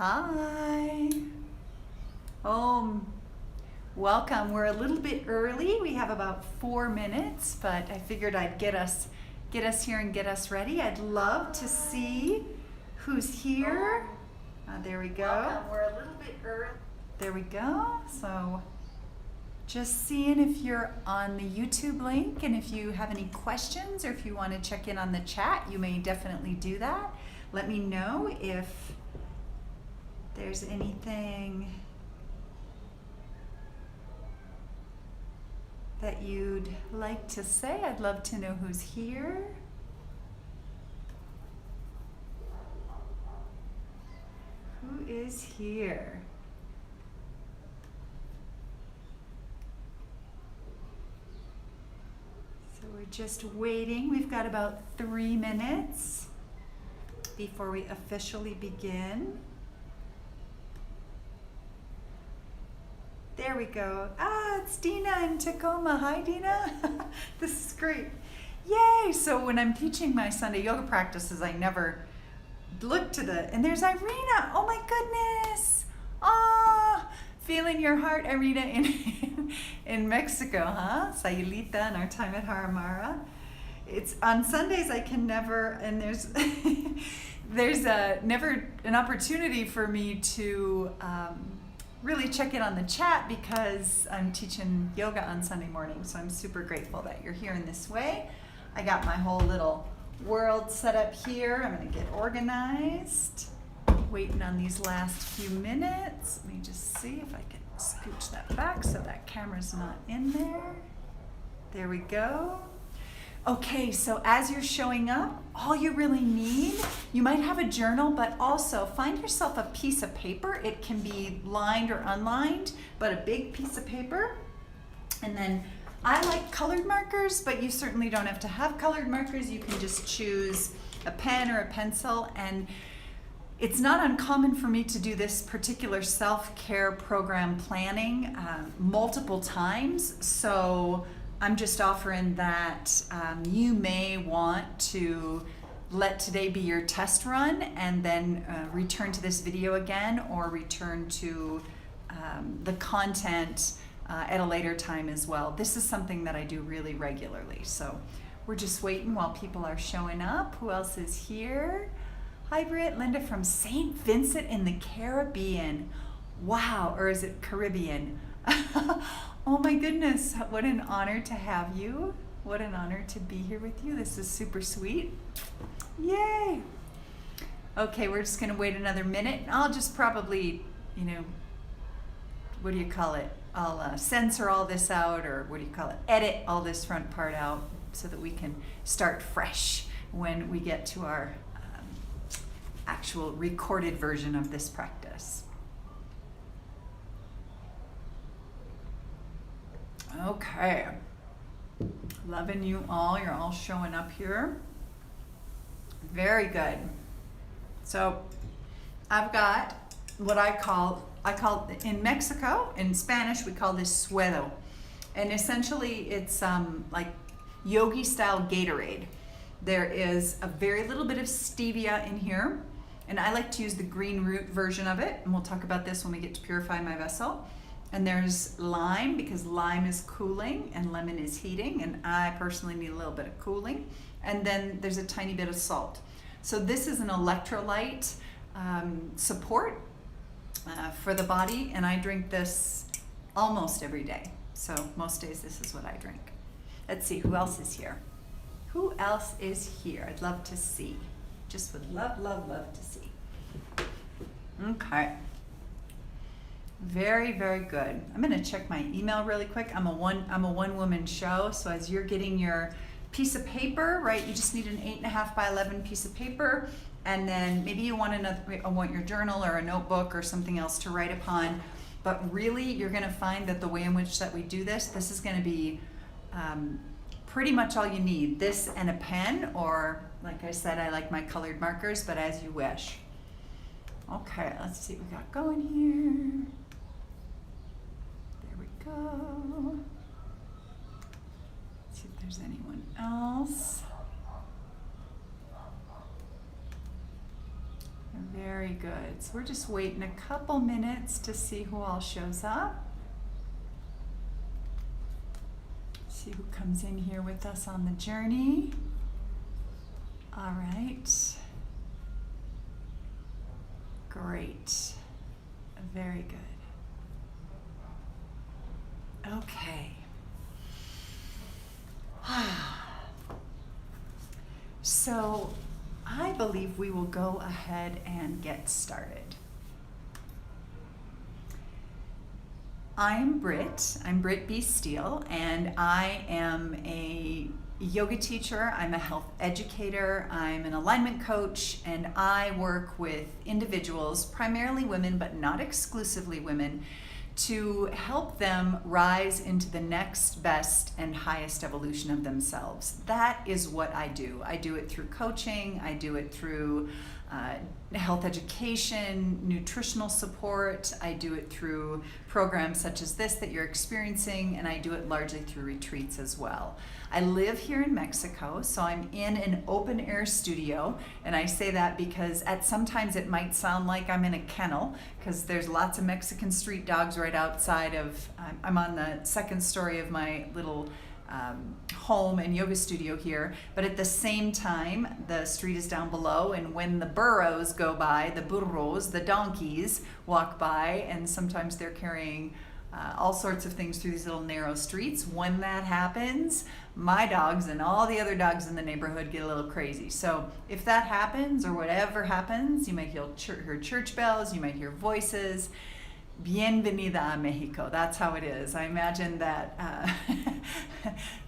Hi. Oh, welcome. We're a little bit early. We have about 4 minutes, but I figured I'd get us here and get us ready. I'd love to see who's here. There we go. Welcome. We're a little bit early. There we go. So just seeing if you're on the YouTube link, and if you have any questions or if you want to check in on the chat, you may definitely do that. Let me know if there's anything that you'd like to say. I'd love to know who's here. Who is here? So we're just waiting. We've got about 3 minutes before we officially begin. There we go. It's Dina in Tacoma. Hi, Dina. This is great. Yay! So when I'm teaching my Sunday yoga practices, I never look to and there's Irina. Oh my goodness. Feeling your heart, Irina, in Mexico, huh? Sayulita and our time at Haramara. It's on Sundays I can never, and there's never an opportunity for me to really check in on the chat because I'm teaching yoga on Sunday morning. So I'm super grateful that you're here in this way. I got my whole little world set up here. I'm gonna get organized. Waiting on these last few minutes. Let me just see if I can scooch that back so that camera's not in there. There we go. Okay, so as you're showing up, all you really need, you might have a journal, but also find yourself a piece of paper. It can be lined or unlined, but a big piece of paper. And then I like colored markers, but you certainly don't have to have colored markers. You can just choose a pen or a pencil. And it's not uncommon for me to do this particular self-care program planning multiple times. So I'm just offering that you may want to let today be your test run and then return to this video again, or return to the content at a later time as well. This is something that I do really regularly. So we're just waiting while people are showing up. Who else is here? Hi, Britt. Linda from St. Vincent in the Caribbean. Wow, or is it Caribbean? Oh my goodness, what an honor to have you. What an honor to be here with you. This is super sweet. Yay. Okay, we're just gonna wait another minute. I'll just probably, what do you call it? I'll censor all this out, or what do you call it? Edit all this front part out so that we can start fresh when we get to our actual recorded version of this practice. Okay, loving you all. You're all showing up here. Very good. So I've got what I call in Mexico, in Spanish, we call this suero. And essentially it's like yogi style Gatorade. There is a very little bit of stevia in here, and I like to use the green root version of it, and we'll talk about this when we get to purify my vessel. And there's lime, because lime is cooling and lemon is heating, and I personally need a little bit of cooling. And then there's a tiny bit of salt. So this is an electrolyte support for the body, and I drink this almost every day. So most days this is what I drink. Let's see, who else is here? Who else is here? I'd love to see. Just would love, love, love to see. Okay. Very, very good. I'm going to check my email really quick. I'm a one-woman show, so as you're getting your piece of paper, right, you just need an 8.5 by 11 piece of paper, and then maybe you want your journal or a notebook or something else to write upon. But really, you're going to find that the way in which that we do this is going to be pretty much all you need. This and a pen, or like I said, I like my colored markers, but as you wish. Okay, let's see what we got going here. There we go. Let's see if there's anyone else. Very good. So we're just waiting a couple minutes to see who all shows up. See who comes in here with us on the journey. All right. Great. Very good. Okay. So I believe we will go ahead and get started. I'm Britt B. Steele, and I am a yoga teacher, I'm a health educator, I'm an alignment coach, and I work with individuals, primarily women, but not exclusively women, to help them rise into the next best and highest evolution of themselves. That is what I do. I do it through coaching, I do it through health education, nutritional support, I do it through programs such as this that you're experiencing, and I do it largely through retreats as well. I live here in Mexico, so I'm in an open air studio, and I say that because sometimes it might sound like I'm in a kennel, because there's lots of Mexican street dogs right outside of, I'm on the second story of my little home and yoga studio here, but at the same time the street is down below, and when the burros go by, the burros, the donkeys walk by, and sometimes they're carrying all sorts of things through these little narrow streets. When that happens, my dogs and all the other dogs in the neighborhood get a little crazy. So if that happens, or whatever happens, you might hear church bells, you might hear voices. Bienvenida a Mexico. That's how it is. I imagine that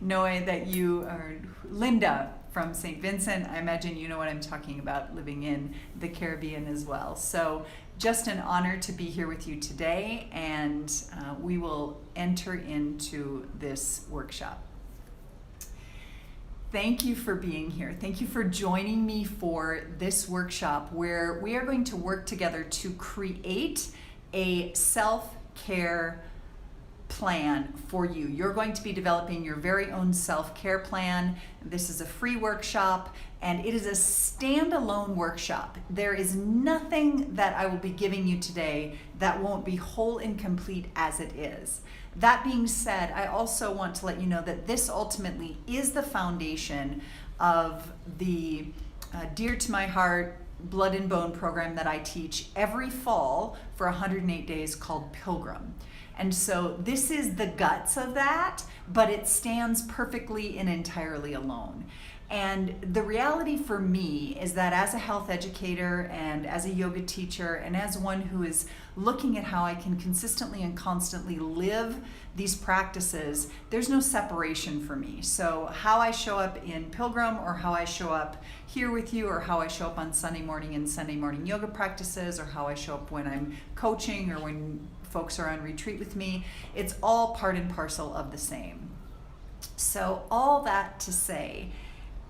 knowing that you are Linda from St. Vincent, I imagine you know what I'm talking about, living in the Caribbean as well. So just an honor to be here with you today, and we will enter into this workshop. Thank you for being here. Thank you for joining me for this workshop, where we are going to work together to create a self-care plan for you. You're going to be developing your very own self-care plan. This is a free workshop, and it is a standalone workshop. There is nothing that I will be giving you today that won't be whole and complete as it is. That being said, I also want to let you know that this ultimately is the foundation of the dear to my heart blood and bone program that I teach every fall for 108 days called Pilgrim. And so this is the guts of that, but it stands perfectly and entirely alone. And the reality for me is that as a health educator and as a yoga teacher and as one who is looking at how I can consistently and constantly live these practices, there's no separation for me. So how I show up in Pilgrim, or how I show up here with you, or how I show up on Sunday morning in Sunday morning yoga practices, or how I show up when I'm coaching or when folks are on retreat with me, it's all part and parcel of the same. So all that to say,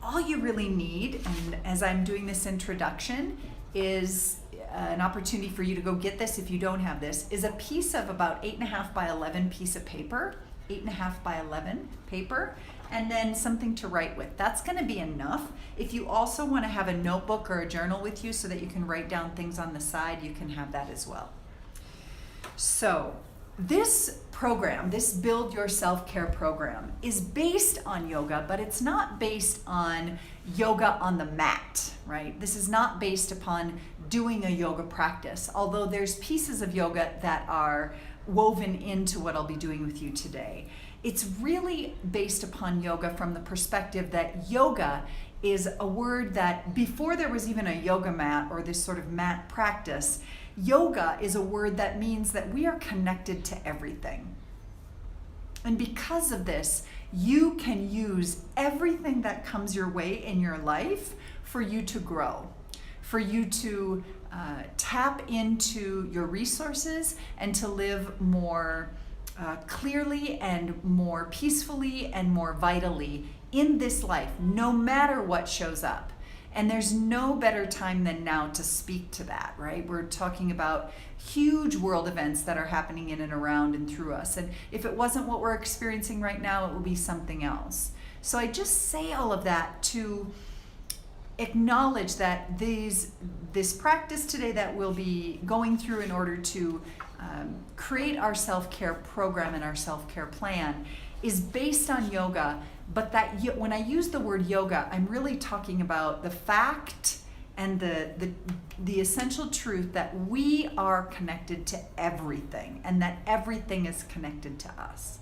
all you really need, and as I'm doing this introduction, is an opportunity for you to go get this if you don't have this, is a piece of about 8.5 by 11 piece of paper, 8.5 by 11 paper, and then something to write with. That's going to be enough. If you also want to have a notebook or a journal with you so that you can write down things on the side, you can have that as well. So this program, this Build Your Self-Care program, is based on yoga, but it's not based on yoga on the mat, right? This is not based upon doing a yoga practice, although there's pieces of yoga that are woven into what I'll be doing with you today. It's really based upon yoga from the perspective that yoga is a word that, before there was even a yoga mat or this sort of mat practice, yoga is a word that means that we are connected to everything. And because of this, you can use everything that comes your way in your life for you to grow, for you to tap into your resources and to live more clearly and more peacefully and more vitally in this life, no matter what shows up. And there's no better time than now to speak to that, right? We're talking about huge world events that are happening in and around and through us. And if it wasn't what we're experiencing right now, it would be something else. So I just say all of that to acknowledge that this practice today that we'll be going through in order to create our self-care program and our self-care plan is based on yoga, but that when I use the word yoga, I'm really talking about the fact and the essential truth that we are connected to everything, and that everything is connected to us.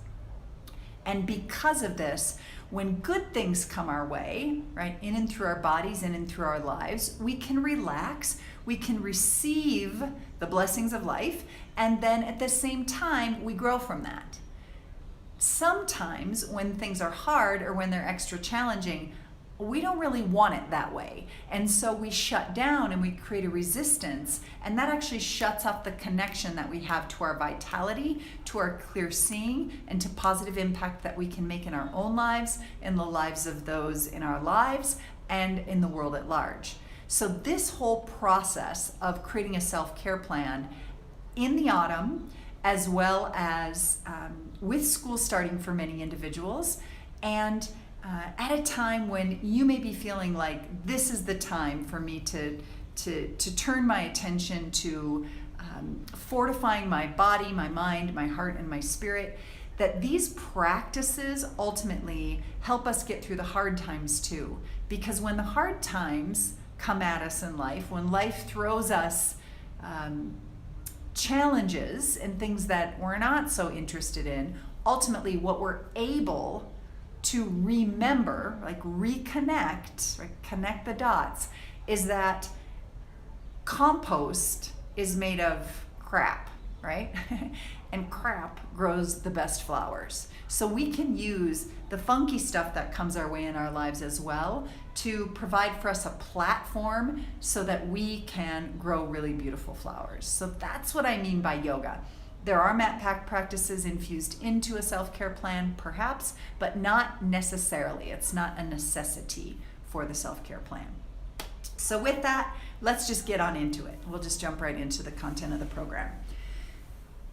And because of this, when good things come our way, right, in and through our bodies and in through our lives, we can relax, we can receive the blessings of life, and then at the same time, we grow from that. Sometimes when things are hard or when they're extra challenging, we don't really want it that way. And so we shut down and we create a resistance, and that actually shuts off the connection that we have to our vitality, to our clear seeing, and to positive impact that we can make in our own lives, in the lives of those in our lives, and in the world at large. So this whole process of creating a self-care plan in the autumn, as well as with school starting for many individuals, and at a time when you may be feeling like this is the time for me to turn my attention to fortifying my body, my mind, my heart, and my spirit, that these practices ultimately help us get through the hard times too. Because when the hard times come at us in life, when life throws us challenges and things that we're not so interested in, ultimately what we're able to remember, like reconnect, right, connect the dots, is that compost is made of crap, right? And crap grows the best flowers. So we can use the funky stuff that comes our way in our lives as well to provide for us a platform so that we can grow really beautiful flowers. So that's what I mean by yoga. There are mat pack practices infused into a self-care plan, perhaps, but not necessarily. It's not a necessity for the self-care plan. So with that, let's just get on into it. We'll just jump right into the content of the program.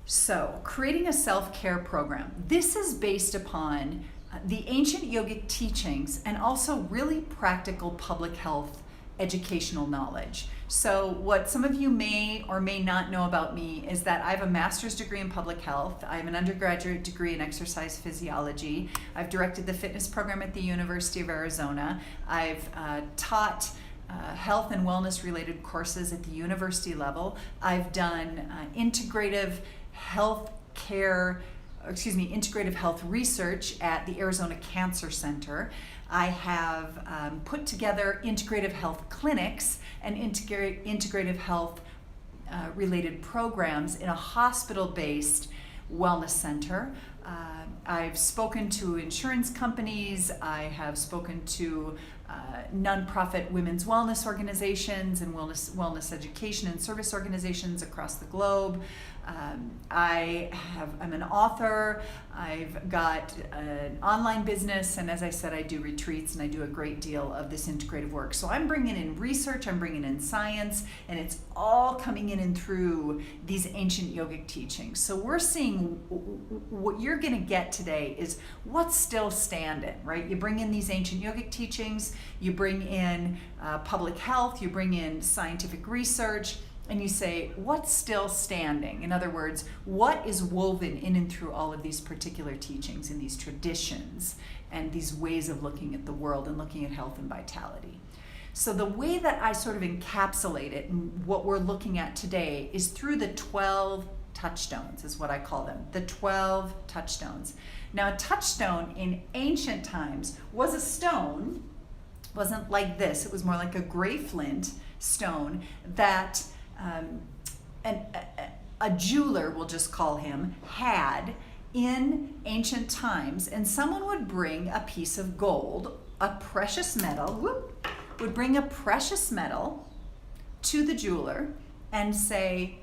So, creating a self-care program. This is based upon the ancient yogic teachings and also really practical public health educational knowledge. So what some of you may or may not know about me is that I have a master's degree in public health. I have an undergraduate degree in exercise physiology. I've directed the fitness program at the University of Arizona. I've taught health and wellness related courses at the university level. I've done integrative health research at the Arizona Cancer Center. I have put together integrative health clinics and integrative health related programs in a hospital-based wellness center. I've spoken to insurance companies. I have spoken to nonprofit women's wellness organizations and wellness education and service organizations across the globe. I'm an author. I've got an online business, and as I said, I do retreats and I do a great deal of this integrative work. So I'm bringing in research, I'm bringing in science, and it's all coming in and through these ancient yogic teachings. So we're seeing what you're going to get today is what's still standing, right? You bring in these ancient yogic teachings, you bring in public health, you bring in scientific research, and you say, what's still standing? In other words, what is woven in and through all of these particular teachings and these traditions and these ways of looking at the world and looking at health and vitality? So the way that I sort of encapsulate it and what we're looking at today is through the 12 touchstones, is what I call them, the 12 touchstones. Now, a touchstone in ancient times was a stone, wasn't like this, it was more like a gray flint stone that a jeweler, we'll just call him, had in ancient times, and someone would bring a piece of gold, a precious metal, would bring a precious metal to the jeweler and say,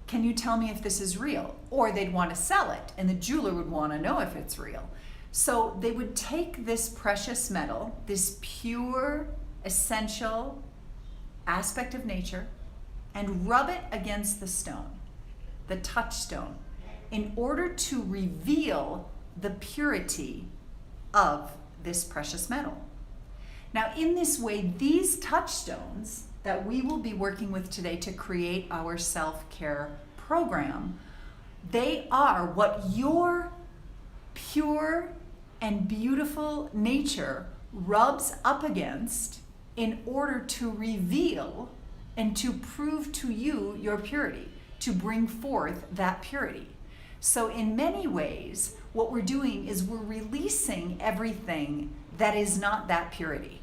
can you tell me if this is real? Or they'd want to sell it, and the jeweler would want to know if it's real. So they would take this precious metal, this pure, essential aspect of nature, and rub it against the stone, the touchstone, in order to reveal the purity of this precious metal. Now, in this way, these touchstones that we will be working with today to create our self-care program, they are what your pure and beautiful nature rubs up against in order to reveal and to prove to you your purity, to bring forth that purity. So in many ways, what we're doing is we're releasing everything that is not that purity.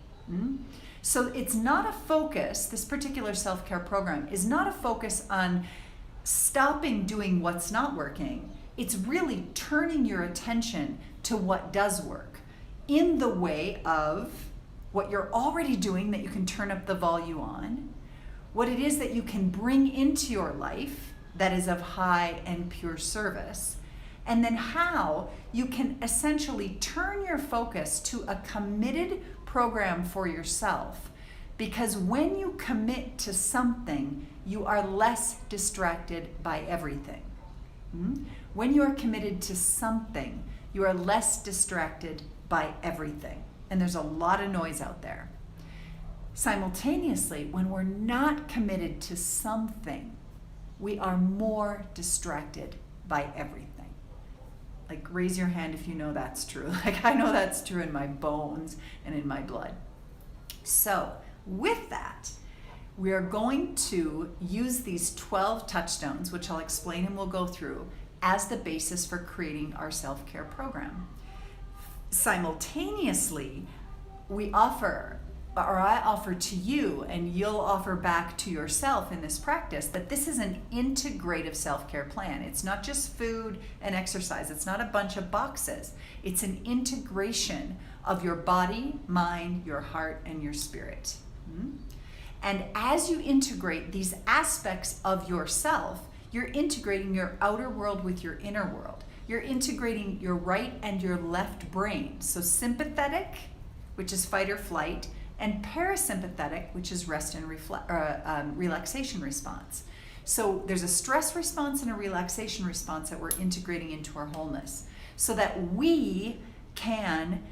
So it's not a focus, this particular self-care program is not a focus on stopping doing what's not working. It's really turning your attention to what does work in the way of what you're already doing that you can turn up the volume on, what it is that you can bring into your life that is of high and pure service, and then how you can essentially turn your focus to a committed program for yourself. Because when you commit to something, you are less distracted by everything. When you are committed to something, you are less distracted by everything. And there's a lot of noise out there. Simultaneously, when we're not committed to something, we are more distracted by everything. Like, raise your hand if you know that's true. Like, I know that's true in my bones and in my blood. So, with that, we are going to use these 12 touchstones, which I'll explain and we'll go through, as the basis for creating our self-care program. Simultaneously, I offer to you, and you'll offer back to yourself in this practice, that this is an integrative self-care plan. It's not just food and exercise. It's not a bunch of boxes. It's an integration of your body, mind, your heart, and your spirit. And as you integrate these aspects of yourself, you're integrating your outer world with your inner world. You're integrating your right and your left brain. So sympathetic, which is fight or flight, and parasympathetic, which is rest and relaxation response. So there's a stress response and a relaxation response that we're integrating into our wholeness so that we can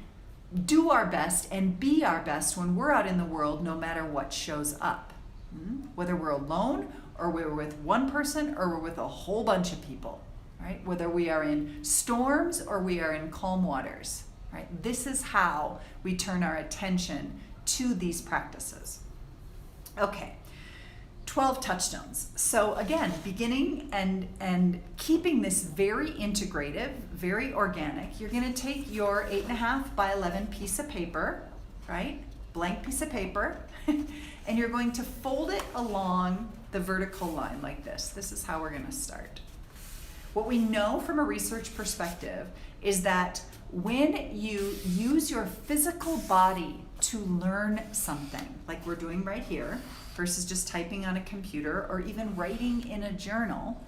do our best and be our best when we're out in the world, no matter what shows up. Whether we're alone or we're with one person or we're with a whole bunch of people, right? Whether we are in storms or we are in calm waters, right? This is how we turn our attention to these practices. Okay, 12 touchstones. So again, beginning and keeping this very integrative, very organic, you're gonna take your 8.5 by 11 piece of paper, right? Blank piece of paper, and you're going to fold it along the vertical line like this. This is how we're gonna start. What we know from a research perspective is that when you use your physical body to learn something, like we're doing right here, versus just typing on a computer or even writing in a journal,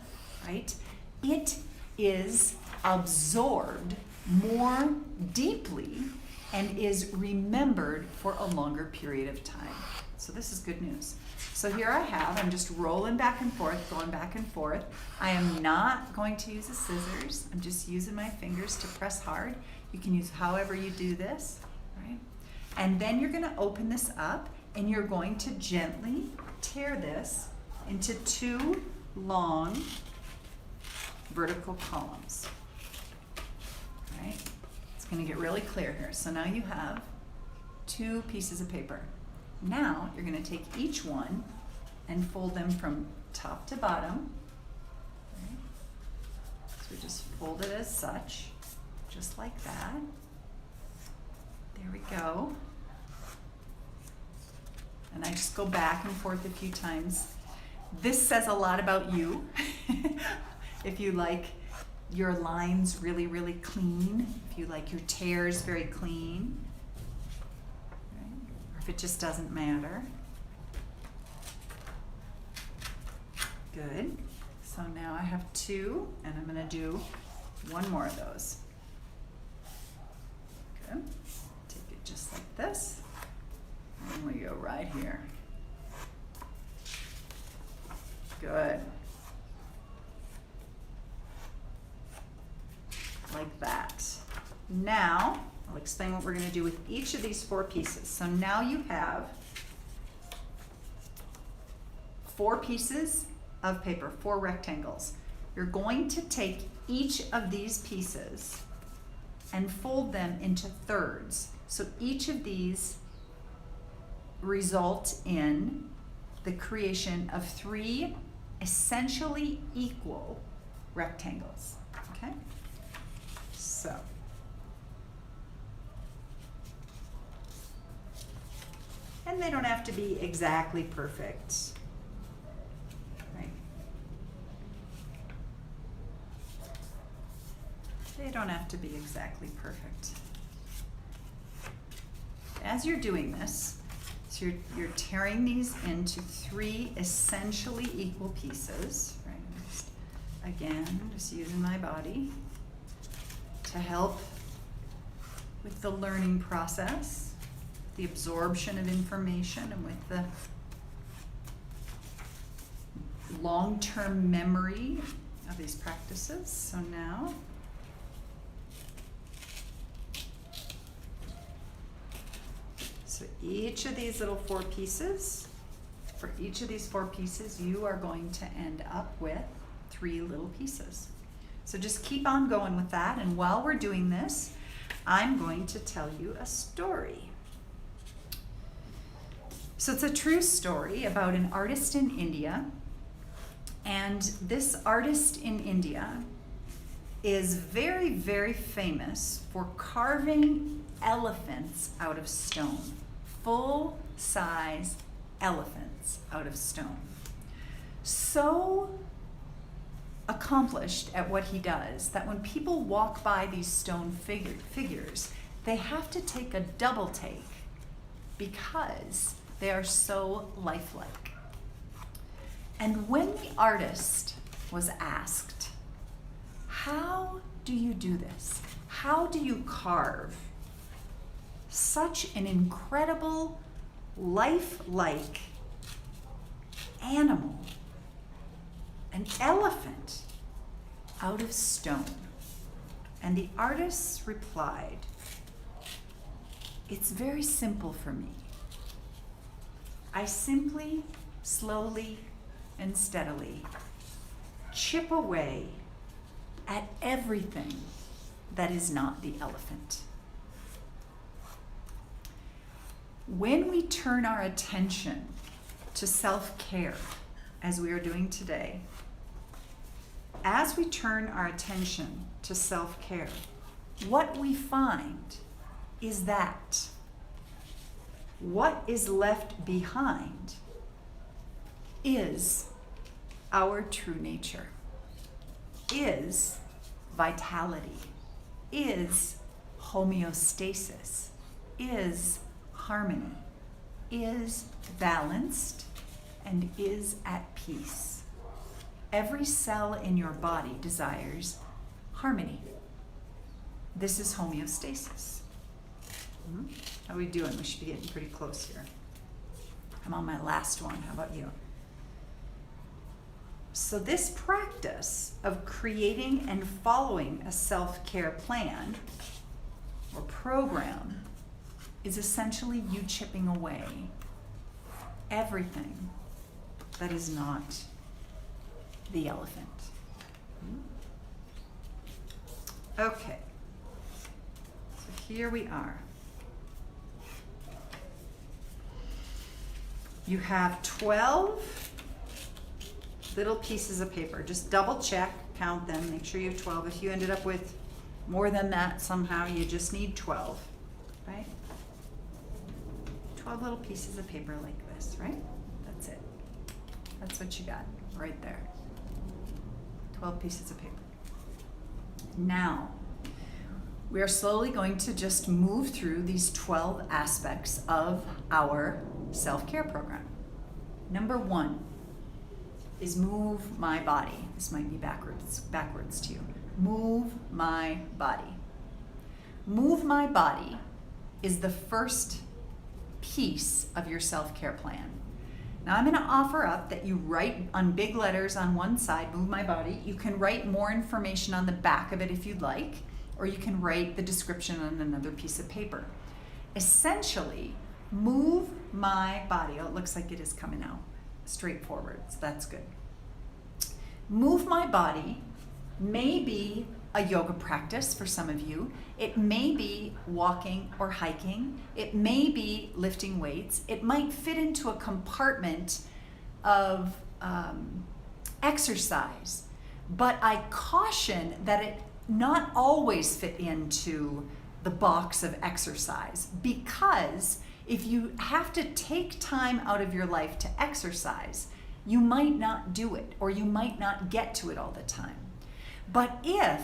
right? It is absorbed more deeply and is remembered for a longer period of time. So this is good news. So here I'm just rolling back and forth, going back and forth. I am not going to use the scissors. I'm just using my fingers to press hard. You can use however you do this, right? And then you're gonna open this up and you're going to gently tear this into 2 long vertical columns, right? It's gonna get really clear here. So now you have 2 pieces of paper. Now you're gonna take each one and fold them from top to bottom, right? So just fold it as such, just like that. There we go. And I just go back and forth a few times. This says a lot about you. If you like your lines really, really clean, if you like your tears very clean, right? Or if it just doesn't matter. Good. So now I have 2, and I'm gonna do 1 more of those. Good. Take it just like this. And we go right here. Good. Like that. Now, I'll explain what we're going to do with each of these 4 pieces. So now you have 4 pieces of paper, 4 rectangles. You're going to take each of these pieces and fold them into thirds. So each of these result in the creation of 3 essentially equal rectangles. Okay? So and they don't have to be exactly perfect. Right? They don't have to be exactly perfect. As you're doing this, so you're tearing these into 3 essentially equal pieces. Right? Just using my body to help with the learning process, the absorption of information, and with the long-term memory of these practices. So now, so each of these little 4 pieces, for each of these 4 pieces, you are going to end up with 3 little pieces. So just keep on going with that, and while we're doing this, I'm going to tell you a story. So it's a true story about an artist in India, and this artist in India is very, very famous for carving elephants out of stone, full-size elephants out of stone. So accomplished at what he does that when people walk by these stone figures, they have to take a double take because they are so lifelike. And when the artist was asked, how do you do this? How do you carve such an incredible, lifelike animal, an elephant, out of stone? And the artist replied, it's very simple for me. I simply, slowly and steadily chip away at everything that is not the elephant. When we turn our attention to self-care, as we are doing today, as we turn our attention to self-care, what we find is that what is left behind is our true nature, is vitality, is homeostasis, is harmony, is balanced, and is at peace. Every cell in your body desires harmony. This is homeostasis. How are we doing? We should be getting pretty close here. I'm on my last one. How about you? So this practice of creating and following a self-care plan or program is essentially you chipping away everything that is not the elephant. Okay, so here we are. You have 12 little pieces of paper. Just double check, count them, make sure you have 12. If you ended up with more than that somehow, you just need 12, right? 12 little pieces of paper like this, right? That's it. That's what you got right there. 12 pieces of paper. Now, we are slowly going to just move through these 12 aspects of our self-care program. Number 1 is move my body. This might be backwards to you. Move my body. Move my body is the first piece of your self-care plan. Now I'm going to offer up that you write on big letters on one side, move my body. You can write more information on the back of it if you'd like. or you can write the description on another piece of paper. Essentially, move my body. Oh, it looks like it is coming out straight forward, so that's good. Move my body may be a yoga practice for some of you. It may be walking or hiking. It may be lifting weights. It might fit into a compartment of exercise, but I caution that it not always fit into the box of exercise, because if you have to take time out of your life to exercise, you might not do it, or you might not get to it all the time. But if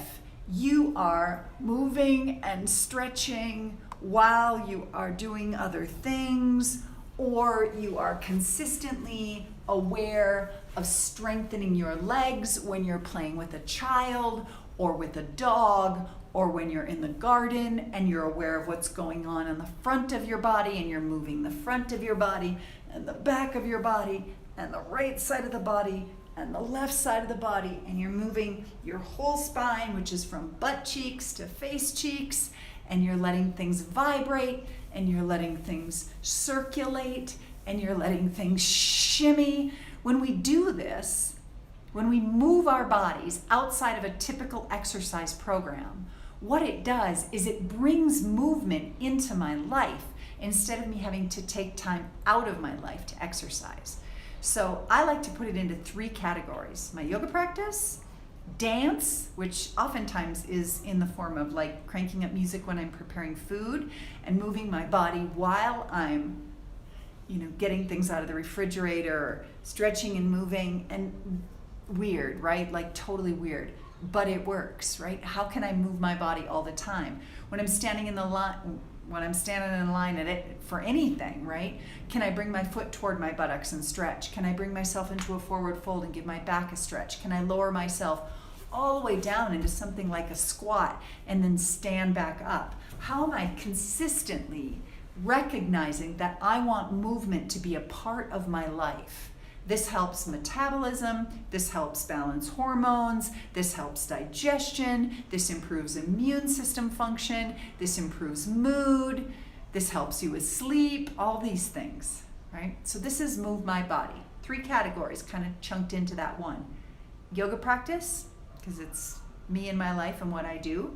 you are moving and stretching while you are doing other things, or you are consistently aware of strengthening your legs when you're playing with a child or with a dog, or when you're in the garden and you're aware of what's going on the front of your body, and you're moving the front of your body and the back of your body and the right side of the body and the left side of the body, and you're moving your whole spine, which is from butt cheeks to face cheeks, and you're letting things vibrate, and you're letting things circulate, and you're letting things shimmy. When we do this, when we move our bodies outside of a typical exercise program, what it does is it brings movement into my life instead of me having to take time out of my life to exercise. So I like to put it into 3 categories: my yoga practice, dance, which oftentimes is in the form of like cranking up music when I'm preparing food and moving my body while I'm, getting things out of the refrigerator, or stretching and moving. And weird, right? Like totally weird, but it works, right? How can I move my body all the time? When I'm standing in line at it for anything, right? Can I bring my foot toward my buttocks and stretch? Can I bring myself into a forward fold and give my back a stretch? Can I lower myself all the way down into something like a squat and then stand back up? How am I consistently recognizing that I want movement to be a part of my life? This helps metabolism, this helps balance hormones, this helps digestion, this improves immune system function, this improves mood, this helps you with sleep, all these things, right? So this is move my body. 3 categories kind of chunked into that one. Yoga practice, because it's me and my life and what I do.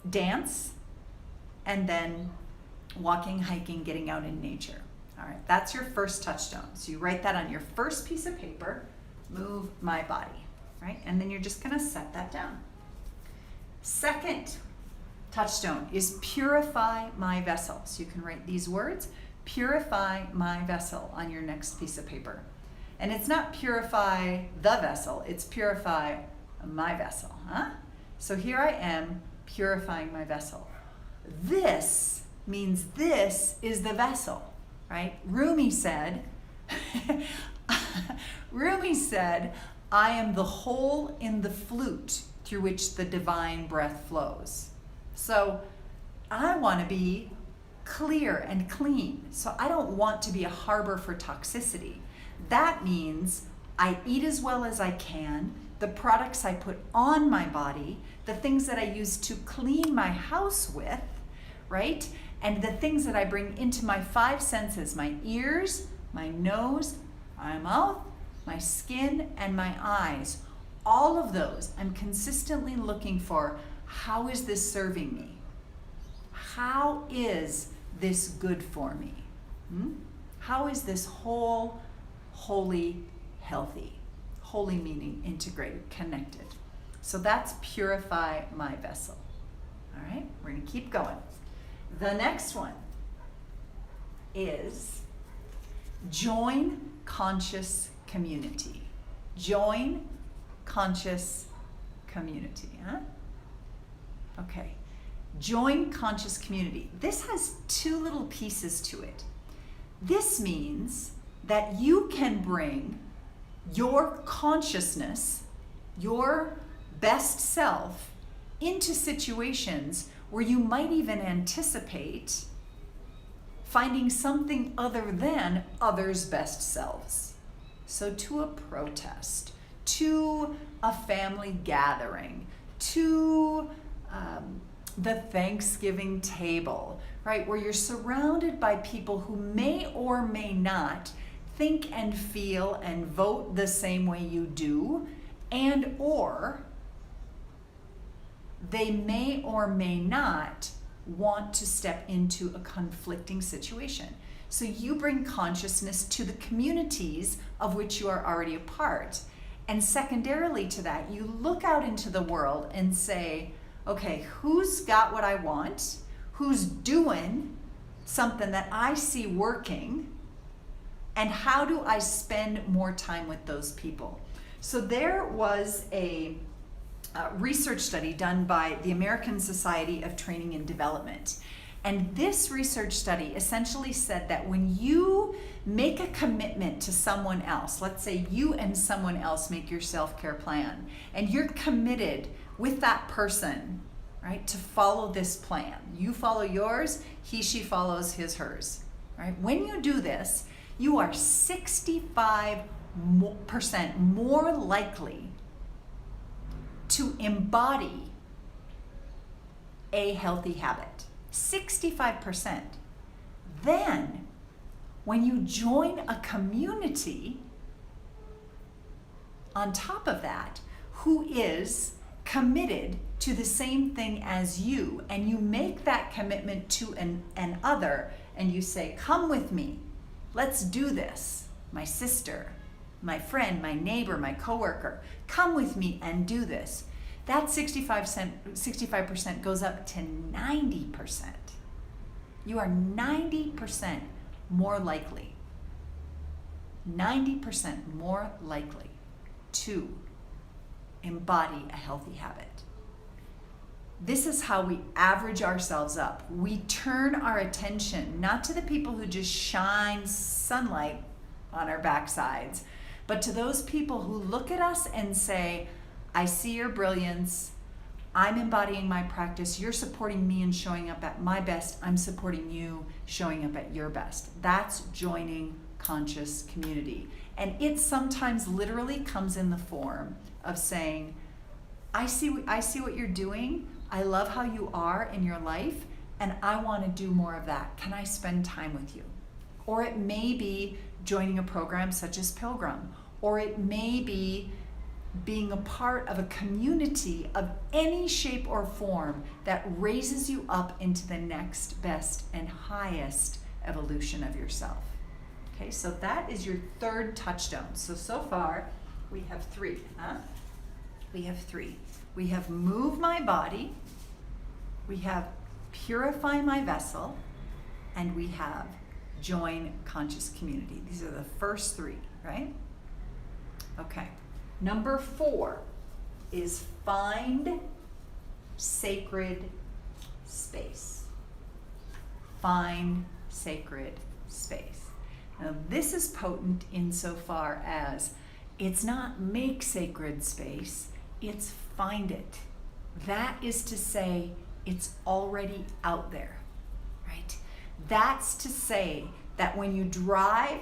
Dance, and then walking, hiking, getting out in nature. All right, that's your first touchstone. So you write that on your first piece of paper, move my body, right? And then you're just gonna set that down. Second touchstone is purify my vessel. So you can write these words, purify my vessel, on your next piece of paper. And it's not purify the vessel, it's purify my vessel, huh? So here I am purifying my vessel. This means this is the vessel. Right? Rumi said, I am the hole in the flute through which the divine breath flows. So I want to be clear and clean. So I don't want to be a harbor for toxicity. That means I eat as well as I can, the products I put on my body, the things that I use to clean my house with, right? And the things that I bring into my 5 senses, my ears, my nose, my mouth, my skin, and my eyes. All of those, I'm consistently looking for, how is this serving me? How is this good for me? How is this whole, holy, healthy? Holy meaning integrated, connected. So that's purify my vessel. All right, we're gonna keep going. The next one is join conscious community. Join conscious community, huh? Okay, join conscious community. This has 2 little pieces to it. This means that you can bring your consciousness, your best self, into situations where you might even anticipate finding something other than others' best selves. So to a protest, to a family gathering, to the Thanksgiving table, right? Where you're surrounded by people who may or may not think and feel and vote the same way you do, and or they may or may not want to step into a conflicting situation. So you bring consciousness to the communities of which you are already a part. And secondarily to that, you look out into the world and say, okay, who's got what I want? Who's doing something that I see working? And how do I spend more time with those people? So there was a research study done by the American Society of Training and Development. And this research study essentially said that when you make a commitment to someone else, let's say you and someone else make your self-care plan, and you're committed with that person, right, to follow this plan. You follow yours, he, she follows his, hers, right? When you do this, you are 65% more likely to embody a healthy habit. 65%. Then, when you join a community on top of that, who is committed to the same thing as you, and you make that commitment to an other, and you say, come with me, let's do this, my sister, my friend, my neighbor, my coworker, come with me and do this. That 65% goes up to 90%. You are 90% more likely, 90% more likely to embody a healthy habit. This is how we average ourselves up. We turn our attention not to the people who just shine sunlight on our backsides, but to those people who look at us and say, I see your brilliance, I'm embodying my practice, you're supporting me and showing up at my best, I'm supporting you showing up at your best. That's joining conscious community. And it sometimes literally comes in the form of saying, I see what you're doing, I love how you are in your life, and I want to do more of that. Can I spend time with you? Or it may be joining a program such as Pilgrim, or it may be being a part of a community of any shape or form that raises you up into the next best and highest evolution of yourself. Okay, so that is your third touchstone. So far we have three, huh? We have three. We have move my body, we have purify my vessel, and we have join conscious community. These are the first three, right? Okay. Number 4 is find sacred space. Find sacred space. Now, this is potent insofar as it's not make sacred space, it's find it. That is to say, it's already out there, right? That's to say that when you drive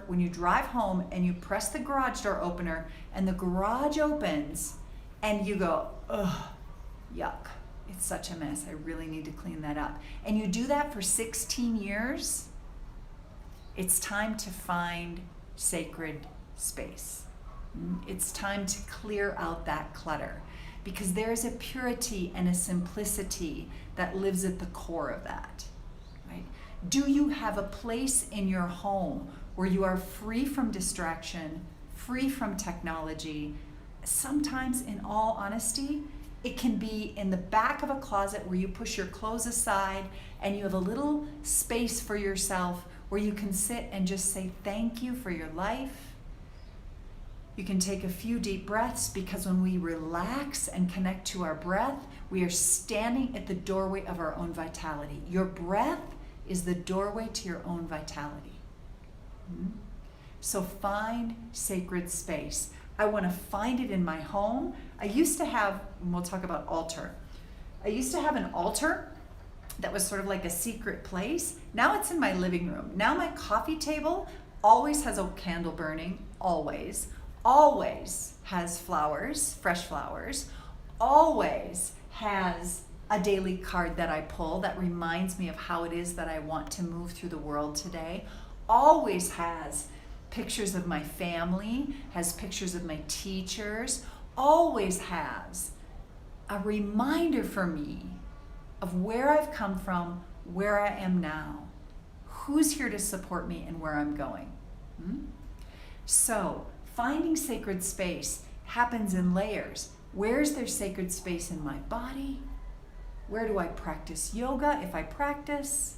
when you drive home and you press the garage door opener and the garage opens and you go, ugh, yuck, it's such a mess, I really need to clean that up. And you do that for 16 years, it's time to find sacred space. It's time to clear out that clutter, because there's a purity and a simplicity that lives at the core of that, right? Do you have a place in your home where you are free from distraction, free from technology? Sometimes, in all honesty, it can be in the back of a closet where you push your clothes aside and you have a little space for yourself where you can sit and just say thank you for your life. You can take a few deep breaths, because when we relax and connect to our breath, we are standing at the doorway of our own vitality. Your breath is the doorway to your own vitality. So find sacred space. I want to find it in my home. I used to have, and we'll talk about altar. I used to have an altar that was sort of like a secret place. Now it's in my living room. Now my coffee table always has a candle burning, always has flowers, fresh flowers, always has a daily card that I pull that reminds me of how it is that I want to move through the world today. Always has pictures of my family, has pictures of my teachers, always has a reminder for me of where I've come from, where I am now, who's here to support me, and where I'm going. So, finding sacred space happens in layers. Where's there sacred space in my body? Where do I practice yoga if I practice?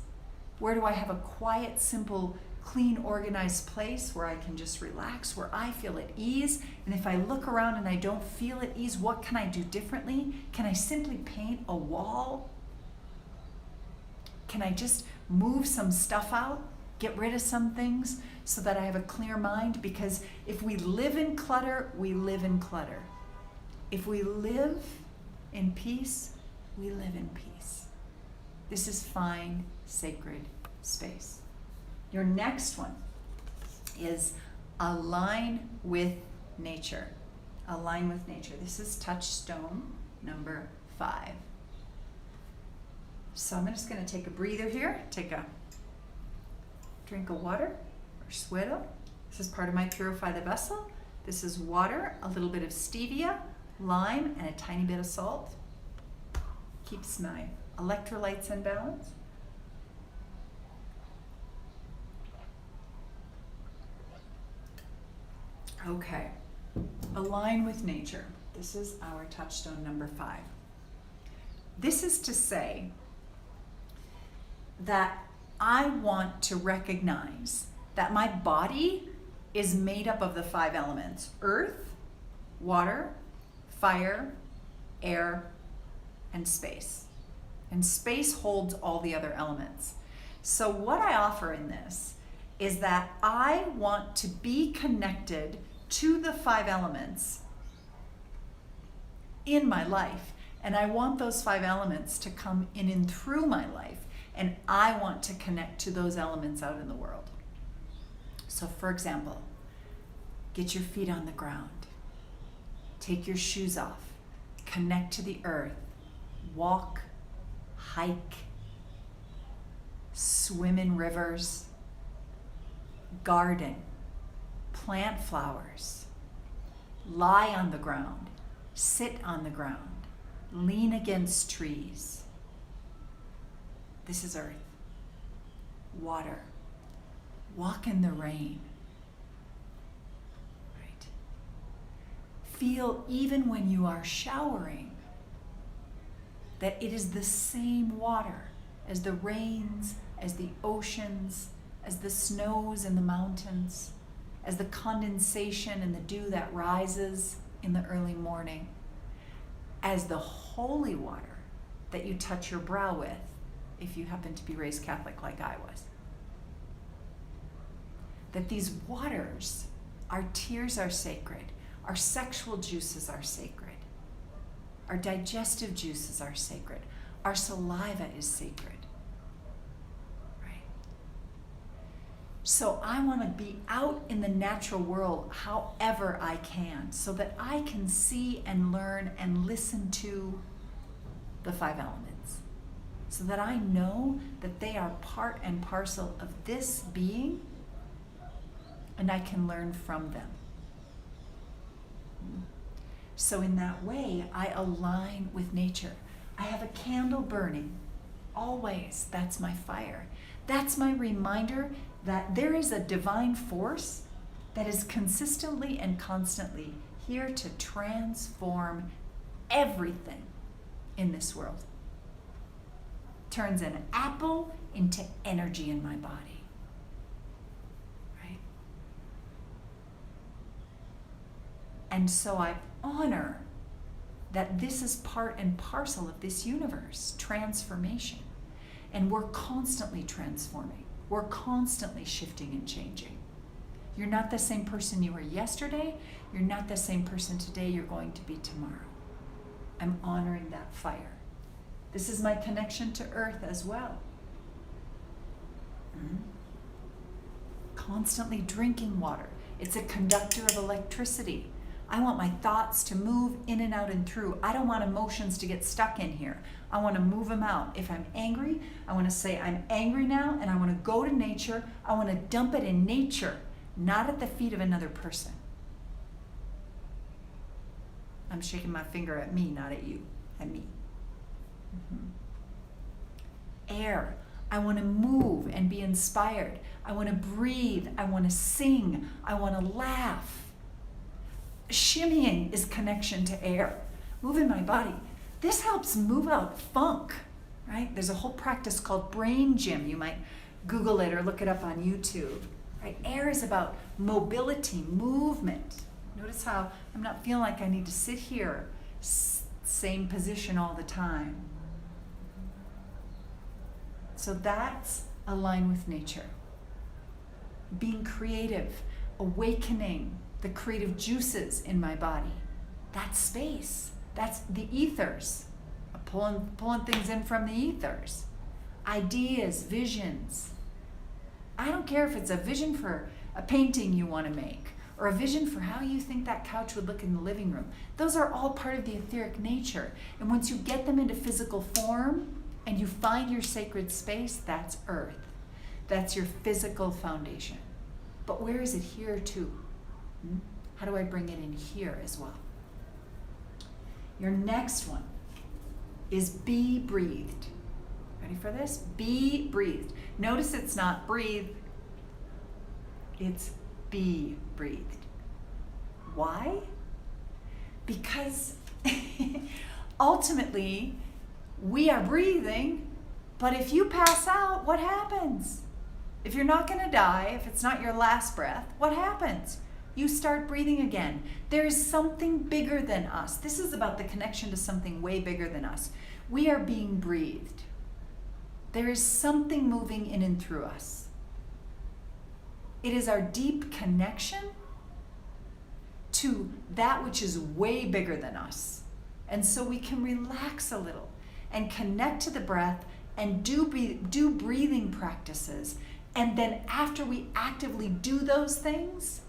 Where do I have a quiet, simple, clean, organized place where I can just relax, where I feel at ease? And if I look around and I don't feel at ease, what can I do differently? Can I simply paint a wall? Can I just move some stuff out, get rid of some things so that I have a clear mind? Because if we live in clutter, we live in clutter. If we live in peace, we live in peace. This is find sacred space. Your next one is align with nature. Align with nature. This is touchstone number 5. So I'm just going to take a breather here, take a drink of water or suero. This is part of my Purify the Vessel. This is water, a little bit of stevia, lime, and a tiny bit of salt. Keeps my electrolytes in balance. Okay, align with nature. This is our touchstone number 5. This is to say that I want to recognize that my body is made up of the 5 elements: earth, water, fire, air, and space. And space holds all the other elements. So what I offer in this is that I want to be connected to the 5 elements in my life. And I want those 5 elements to come in and through my life. And I want to connect to those elements out in the world. So for example, get your feet on the ground. Take your shoes off. Connect to the earth. Walk, hike, swim in rivers, garden, plant flowers, lie on the ground, sit on the ground, lean against trees. This is earth. Water. Walk in the rain. Right? Feel, even when you are showering, that it is the same water as the rains, as the oceans, as the snows and the mountains, as the condensation and the dew that rises in the early morning, as the holy water that you touch your brow with, if you happen to be raised Catholic like I was. That these waters, our tears are sacred, our sexual juices are sacred, our digestive juices are sacred, our saliva is sacred. Right? So I want to be out in the natural world however I can, so that I can see and learn and listen to the 5 elements, so that I know that they are part and parcel of this being, and I can learn from them. So in that way, I align with nature. I have a candle burning, always. That's my fire. That's my reminder that there is a divine force that is consistently and constantly here to transform everything in this world. Turns an apple into energy in my body. Right? And so I honor that this is part and parcel of this universe, transformation. And we're constantly transforming. We're constantly shifting and changing. You're not the same person you were yesterday. You're not the same person today you're going to be tomorrow. I'm honoring that fire. This is my connection to earth as well. Constantly drinking water. It's a conductor of electricity. I want my thoughts to move in and out and through. I don't want emotions to get stuck in here. I want to move them out. If I'm angry, I want to say I'm angry now, and I want to go to nature. I want to dump it in nature, not at the feet of another person. I'm shaking my finger at me, not at you, at me. Air. I want to move and be inspired. I want to breathe. I want to sing. I want to laugh. Shimmying is connection to air. Moving my body. This helps move out funk, right? There's a whole practice called brain gym. You might Google it or look it up on YouTube. Right? Air is about mobility, movement. Notice how I'm not feeling like I need to sit here, same position all the time. So that's align with nature. Being creative, awakening the creative juices in my body. That's space. That's the ethers. Pulling things in from the ethers. Ideas, visions. I don't care if it's a vision for a painting you want to make, or a vision for how you think that couch would look in the living room. Those are all part of the etheric nature. And once you get them into physical form, and you find your sacred space, that's earth. That's your physical foundation. But where is it here too? How do I bring it in here as well? Your next one is be breathed. Ready for this? Be breathed. Notice it's not breathe, it's be breathed. Why? Because ultimately, we are breathing, but if you pass out, what happens? If you're not going to die, if it's not your last breath, what happens? You start breathing again. There is something bigger than us. This is about the connection to something way bigger than us. We are being breathed. There is something moving in and through us. It is our deep connection to that which is way bigger than us. And so we can relax a little and connect to the breath and do breathing practices. And then after we actively do those things,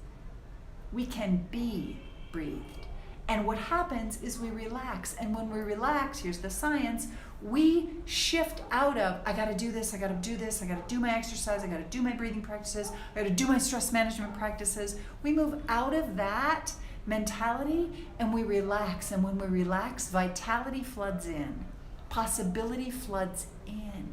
we can be breathed. And what happens is we relax. And when we relax, here's the science, we shift out of, I gotta do this, I gotta do this, I gotta do my exercise, I gotta do my breathing practices, I gotta do my stress management practices. We move out of that mentality and we relax. And when we relax, vitality floods in. Possibility floods in.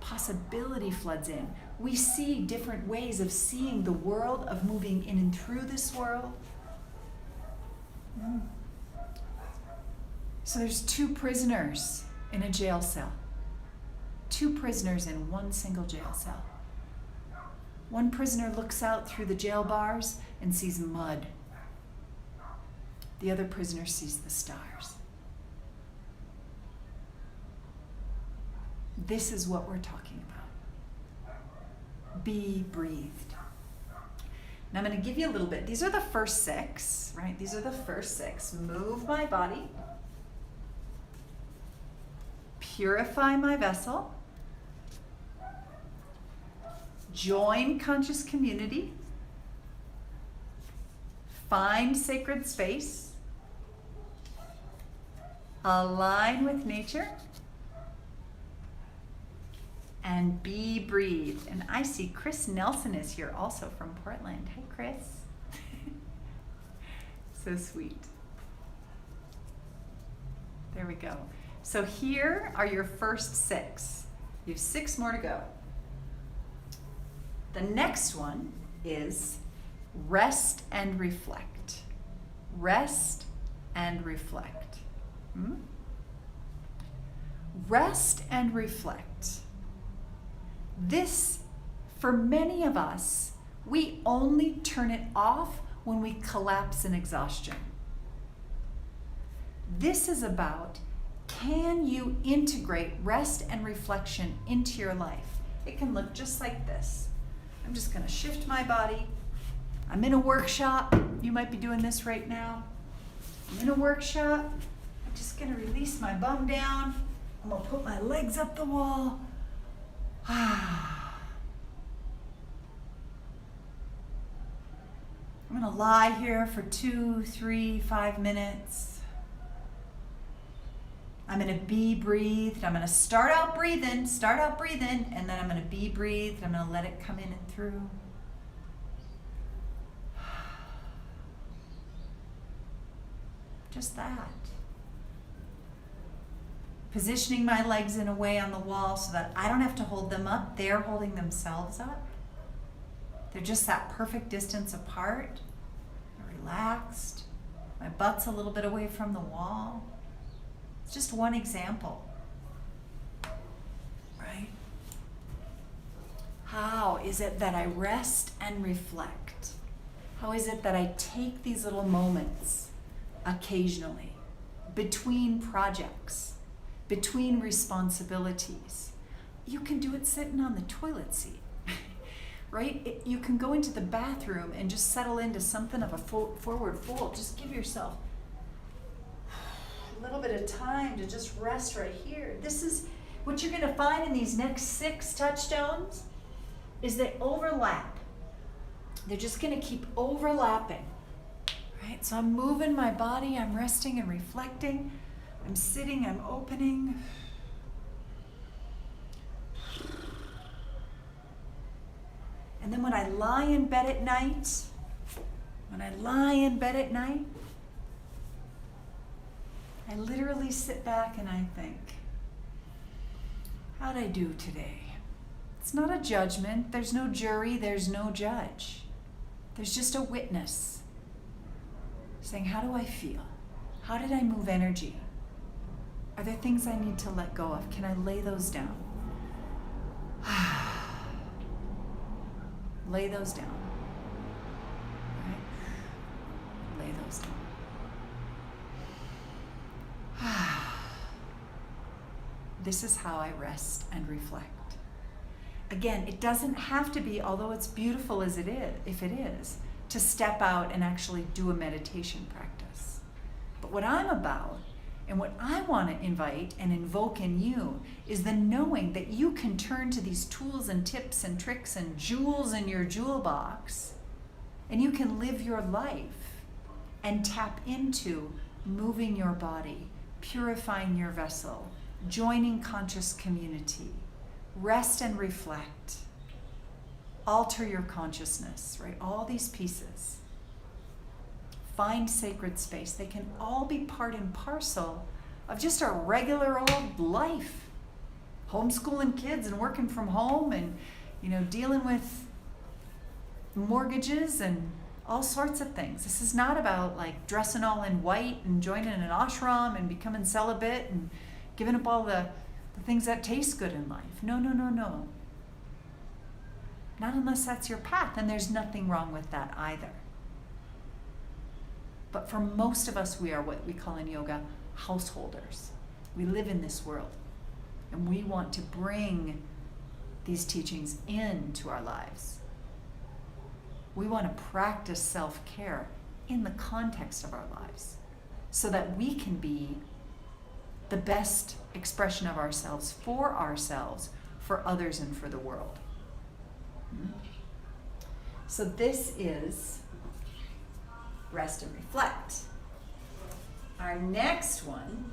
Possibility floods in. We see different ways of seeing the world, of moving in and through this world. So there's 2 prisoners in a jail cell. 2 prisoners in one single jail cell. One prisoner looks out through the jail bars and sees mud. The other prisoner sees the stars. This is what we're talking about. Be breathed. Now I'm going to give you a little bit. These are the first 6, right? These are the first 6. Move my body. Purify my vessel. Join conscious community. Find sacred space. Align with nature. And be breathed. And I see Chris Nelson is here also from Portland. Hi, Chris. So sweet. There we go. So here are your first 6. You have 6 more to go. The next one is rest and reflect. Rest and reflect. Rest and reflect. This, for many of us, we only turn it off when we collapse in exhaustion. This is about, can you integrate rest and reflection into your life? It can look just like this. I'm just going to shift my body. I'm in a workshop. You might be doing this right now. I'm in a workshop. I'm just going to release my bum down. I'm going to put my legs up the wall. I'm I'm going to lie here for 2, 3, 5 minutes. I'm going to be breathed. I'm going to start out breathing, and then I'm going to be breathed. I'm going to let it come in and through. Just that. Positioning my legs in a way on the wall so that I don't have to hold them up. They're holding themselves up. They're just that perfect distance apart. They're relaxed. My butt's a little bit away from the wall. It's just one example. Right? How is it that I rest and reflect? How is it that I take these little moments occasionally between projects, between responsibilities? You can do it sitting on the toilet seat, right? You can go into the bathroom and just settle into something of a forward fold. Just give yourself a little bit of time to just rest right here. This is what you're going to find in these next 6 touchstones is they overlap. They're just going to keep overlapping. Right? So I'm moving my body, I'm resting and reflecting. I'm sitting, I'm opening. And then when I lie in bed at night, I literally sit back and I think, how'd I do today? It's not a judgment. There's no jury. There's no judge. There's just a witness saying, how do I feel? How did I move energy? Are there things I need to let go of? Can I lay those down? Lay those down. Right? Lay those down. This is how I rest and reflect. Again, it doesn't have to be, although it's beautiful as it is, if it is, to step out and actually do a meditation practice. But what I'm about, and what I want to invite and invoke in you, is the knowing that you can turn to these tools and tips and tricks and jewels in your jewel box, and you can live your life and tap into moving your body, purifying your vessel, joining conscious community, rest and reflect, alter your consciousness, right? All these pieces. Find sacred space. They can all be part and parcel of just our regular old life. Homeschooling kids and working from home and, dealing with mortgages and all sorts of things. This is not about like dressing all in white and joining an ashram and becoming celibate and giving up all the things that taste good in life. No. Not unless that's your path, and there's nothing wrong with that either. But for most of us, we are what we call in yoga householders. We live in this world, and we want to bring these teachings into our lives. We want to practice self-care in the context of our lives so that we can be the best expression of ourselves, for others, and for the world. So this is rest and reflect. Our next one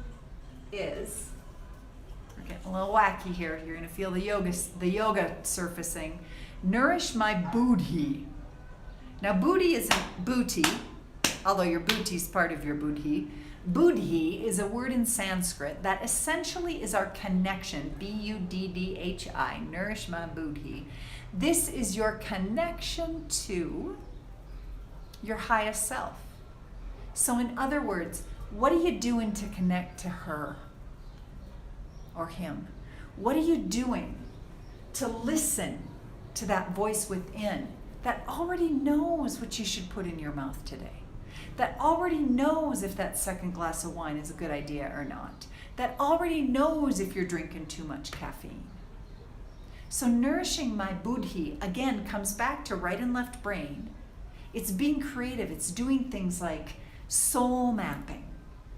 is, we're getting a little wacky here. You're going to feel the yoga surfacing. Nourish my buddhi. Now, buddhi isn't booty, although your booty is part of your buddhi. Buddhi is a word in Sanskrit that essentially is our connection, B-U-D-D-H-I, nourish my buddhi. This is your connection to your highest self. So in other words, what are you doing to connect to her or him? What are you doing to listen to that voice within that already knows what you should put in your mouth today? That already knows if that second glass of wine is a good idea or not. That already knows if you're drinking too much caffeine. So nourishing my buddhi, again, comes back to right and left brain. It's being creative. It's doing things like soul mapping.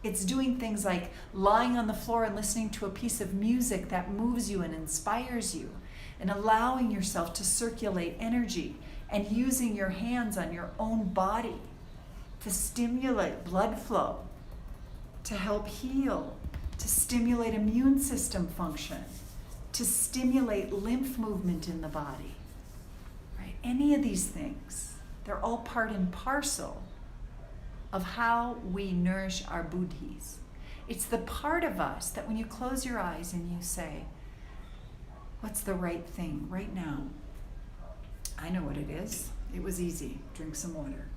It's doing things like lying on the floor and listening to a piece of music that moves you and inspires you, and allowing yourself to circulate energy and using your hands on your own body to stimulate blood flow, to help heal, to stimulate immune system function, to stimulate lymph movement in the body, right? Any of these things, they're all part and parcel of how we nourish our buddhis. It's the part of us that when you close your eyes and you say, what's the right thing right now? I know what it is. It was easy. Drink some water.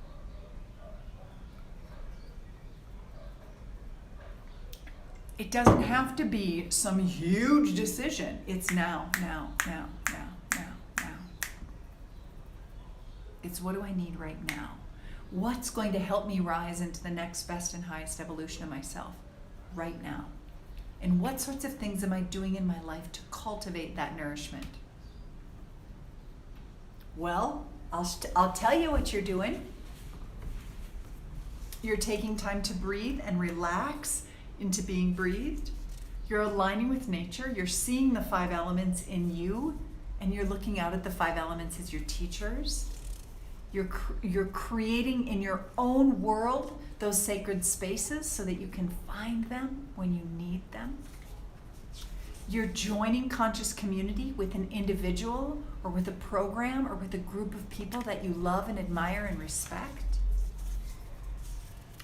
It doesn't have to be some huge decision. It's now. It's what do I need right now? What's going to help me rise into the next best and highest evolution of myself right now? And what sorts of things am I doing in my life to cultivate that nourishment? Well, I'll tell you what you're doing. You're taking time to breathe and relax into being breathed. You're aligning with nature. You're seeing the 5 elements in you, and you're looking out at the 5 elements as your teachers. You're creating in your own world those sacred spaces so that you can find them when you need them. You're joining conscious community with an individual or with a program or with a group of people that you love and admire and respect.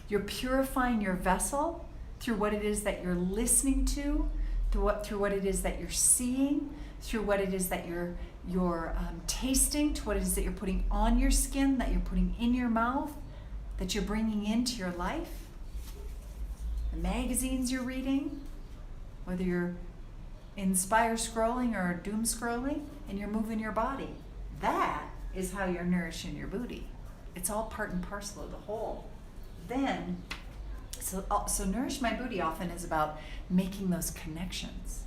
You're purifying your vessel through what it is that you're listening to, through what it is that you're seeing, through what it is that you're tasting, to what it is that you're putting on your skin, that you're putting in your mouth, that you're bringing into your life. The magazines you're reading, whether you're inspire scrolling or doom scrolling, and you're moving your body. That is how you're nourishing your booty. It's all part and parcel of the whole. Then, so Nourish My Booty often is about making those connections.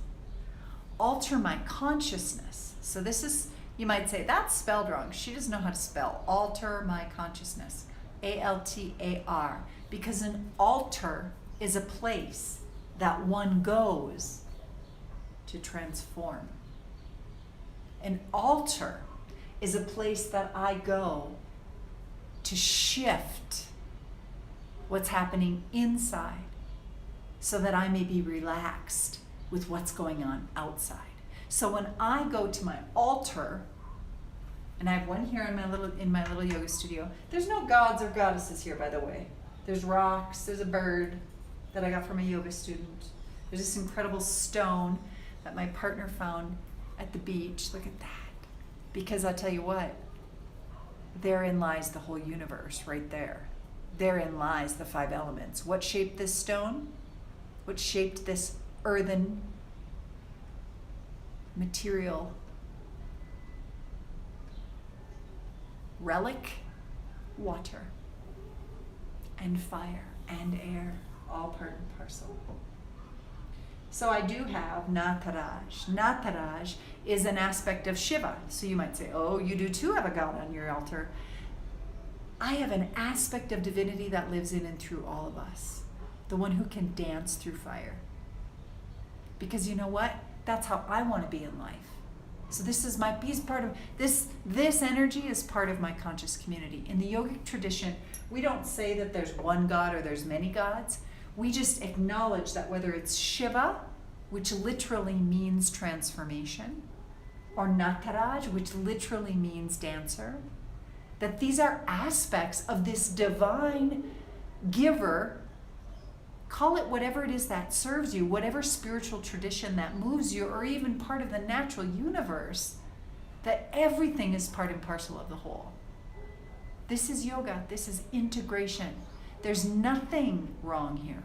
Alter my consciousness. So this is, you might say, that's spelled wrong. She doesn't know how to spell. Alter my consciousness. A-L-T-A-R. Because an altar is a place that one goes to transform. An altar is a place that I go to shift what's happening inside so that I may be relaxed with what's going on outside. So when I go to my altar, and I have one here in my little yoga studio. There's no gods or goddesses here, by the way. There's rocks, there's a bird that I got from a yoga student. There's this incredible stone that my partner found at the beach. Look at that. Because I'll tell you what, therein lies the whole universe right there. Therein lies the 5 elements. What shaped this stone? What shaped this earthen material relic? Water and fire and air, all part and parcel. So I do have Nataraj. Nataraj is an aspect of Shiva. So you might say, oh, you do too have a god on your altar. I have an aspect of divinity that lives in and through all of us. The one who can dance through fire. Because you know what? That's how I want to be in life. So he's part of, this energy is part of my conscious community. In the yogic tradition, we don't say that there's one god or there's many gods. We just acknowledge that whether it's Shiva, which literally means transformation, or Nataraj, which literally means dancer, that these are aspects of this divine giver. Call it whatever it is that serves you, whatever spiritual tradition that moves you, or even part of the natural universe, that everything is part and parcel of the whole. This is yoga. This is integration. There's nothing wrong here.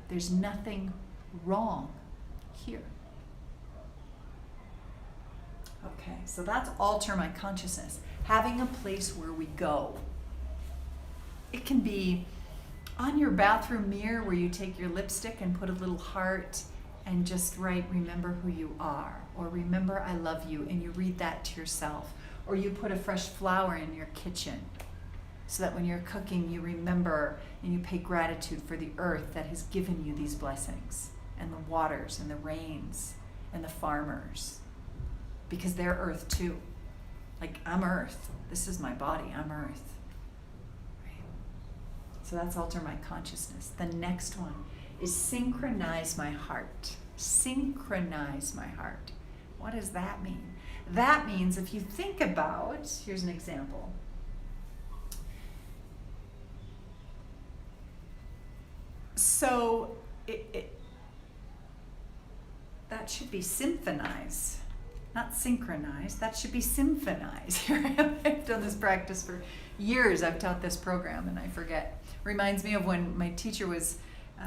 There's nothing wrong here. Okay, so that's alter my consciousness. Having a place where we go. It can be on your bathroom mirror where you take your lipstick and put a little heart and just write, remember who you are, or remember I love you, and you read that to yourself. Or you put a fresh flower in your kitchen so that when you're cooking you remember and you pay gratitude for the earth that has given you these blessings, and the waters and the rains and the farmers, because they're earth too. Like, I'm earth. This is my body. I'm earth. Right? So that's alter my consciousness. The next one is synchronize my heart. Synchronize my heart. What does that mean? That means if you think about, here's an example. So that should be symphonize, not synchronize. That should be symphonize. Here I am. I've done this practice for years. I've taught this program and I forget. Reminds me of when my teacher was,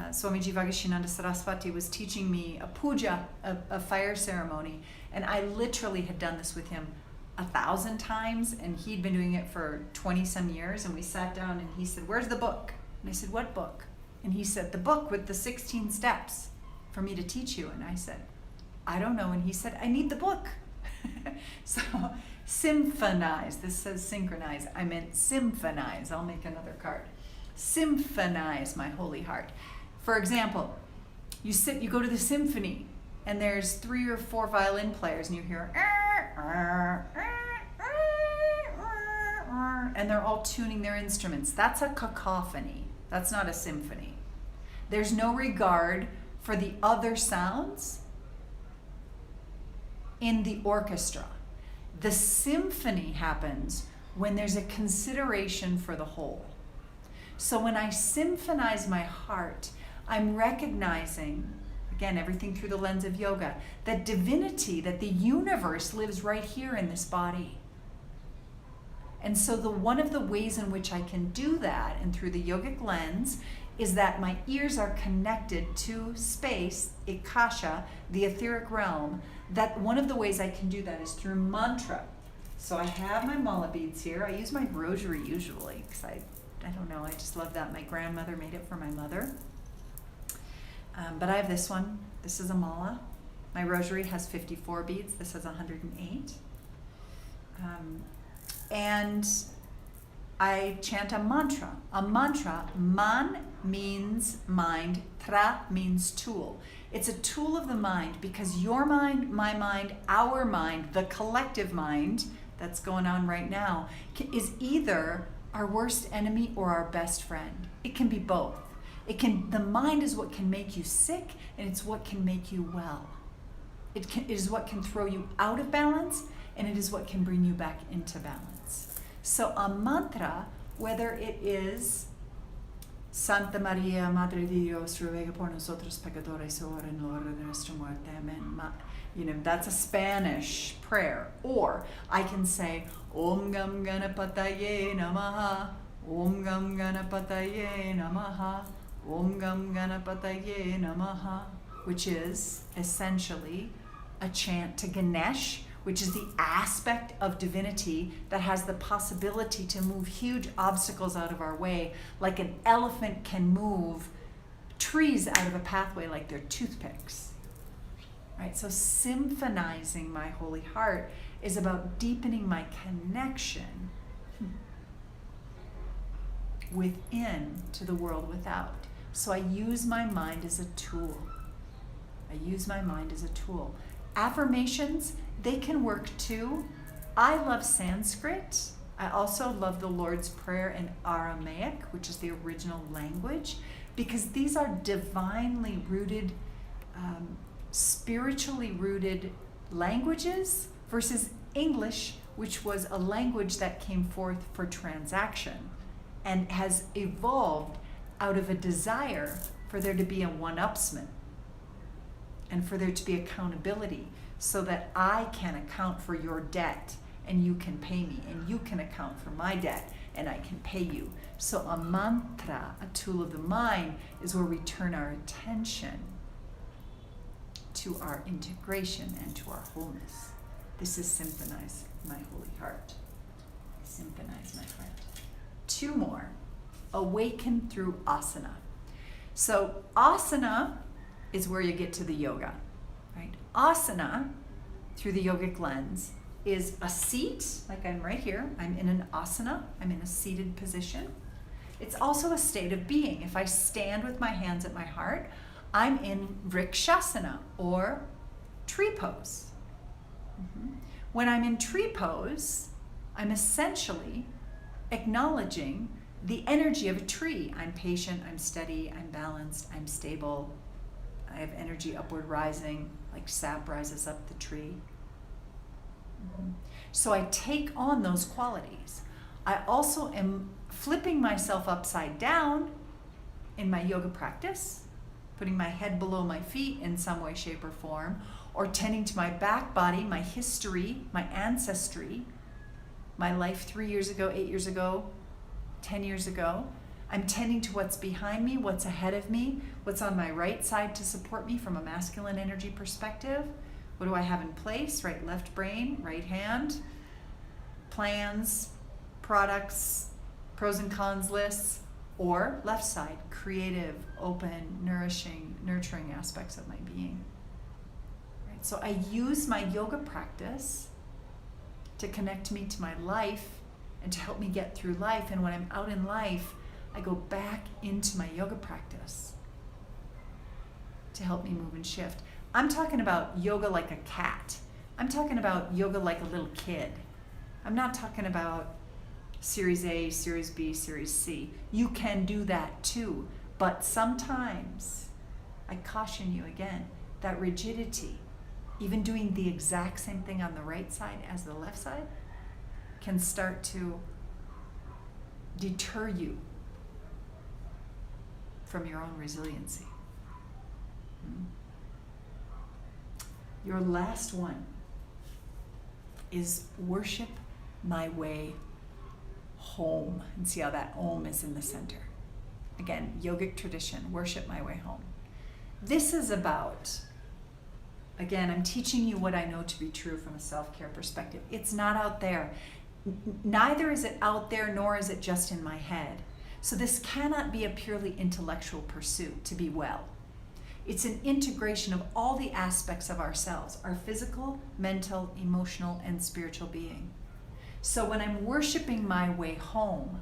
Swamiji Vagashinanda Saraswati was teaching me a puja, a fire ceremony. And I literally had done this with him 1,000 times. And he'd been doing it for 20 some years. And we sat down and he said, "Where's the book?" And I said, "What book?" And he said, "The book with the 16 steps for me to teach you." And I said, "I don't know." And he said, "I need the book." So symphonize. This says synchronize. I meant symphonize. I'll make another card. Symphonize my holy heart. For example, you go to the symphony and there's 3 or 4 violin players and you hear and they're all tuning their instruments. That's a cacophony. That's not a symphony. There's no regard for the other sounds in the orchestra. The symphony happens when there's a consideration for the whole. So when I symphonize my heart, I'm recognizing, again, everything through the lens of yoga, that divinity, that the universe lives right here in this body. And so one of the ways in which I can do that, and through the yogic lens, is that my ears are connected to space, Akasha, the etheric realm. That one of the ways I can do that is through mantra. So I have my mala beads here. I use my rosary usually, because I don't know, I just love that. My grandmother made it for my mother. But I have this one. This is a mala. My rosary has 54 beads. This has 108. And I chant a mantra. A mantra, man means mind, tra means tool. It's a tool of the mind because your mind, my mind, our mind, the collective mind that's going on right now is either our worst enemy or our best friend. It can be both. The mind is what can make you sick and it's what can make you well. It is what can throw you out of balance and it is what can bring you back into balance. So a mantra, whether it is Santa Maria, Madre de Dios, ruega por nosotros pecadores, ahora en la hora de nuestra muerte, amen. That's a Spanish prayer. Or I can say, Om Gam Ganapataye Namaha, Om Gam Ganapataye Namaha, Om Gam Ganapataye Namaha, which is essentially a chant to Ganesh, which is the aspect of divinity that has the possibility to move huge obstacles out of our way, like an elephant can move trees out of a pathway like they're toothpicks. Right? So symphonizing my holy heart is about deepening my connection within to the world without. So I use my mind as a tool. Affirmations, they can work too. I love Sanskrit. I also love the Lord's Prayer in Aramaic, which is the original language, because these are divinely rooted, spiritually rooted languages versus English, which was a language that came forth for transaction and has evolved out of a desire for there to be a one-upsman and for there to be accountability so that I can account for your debt and you can pay me, and you can account for my debt and I can pay you. So a mantra, a tool of the mind, is where we turn our attention to our integration and to our wholeness. This is Symphonize My Holy Heart. Symphonize my heart. 2 more. Awaken through asana. So asana is where you get to the yoga, right? Asana, through the yogic lens, is a seat, like I'm right here. I'm in an asana. I'm in a seated position. It's also a state of being. If I stand with my hands at my heart, I'm in vrikshasana, or tree pose. When I'm in tree pose, I'm essentially acknowledging the energy of a tree. I'm patient, I'm steady, I'm balanced, I'm stable. I have energy upward rising, like sap rises up the tree. So I take on those qualities. I also am flipping myself upside down in my yoga practice, putting my head below my feet in some way, shape, or form, or tending to my back body, my history, my ancestry, my life 3 years ago, 8 years ago, 10 years ago. I'm tending to what's behind me, what's ahead of me, what's on my right side to support me from a masculine energy perspective. What do I have in place? Right, left brain, right hand, plans, products, pros and cons lists, or left side, creative, open, nourishing, nurturing aspects of my being. Right? So I use my yoga practice to connect me to my life and to help me get through life. And when I'm out in life, I go back into my yoga practice to help me move and shift. I'm talking about yoga like a cat. I'm talking about yoga like a little kid. I'm not talking about Series A, Series B, Series C. You can do that too. But sometimes, I caution you again, that rigidity, even doing the exact same thing on the right side as the left side, can start to deter you from your own resiliency. Your last one is worship my way home. And see how that Om is in the center. Again, yogic tradition, worship my way home. This is about, again, I'm teaching you what I know to be true from a self-care perspective. It's not out there. Neither is it out there, nor is it just in my head. So this cannot be a purely intellectual pursuit to be well. It's an integration of all the aspects of ourselves, our physical, mental, emotional, and spiritual being. So when I'm worshiping my way home,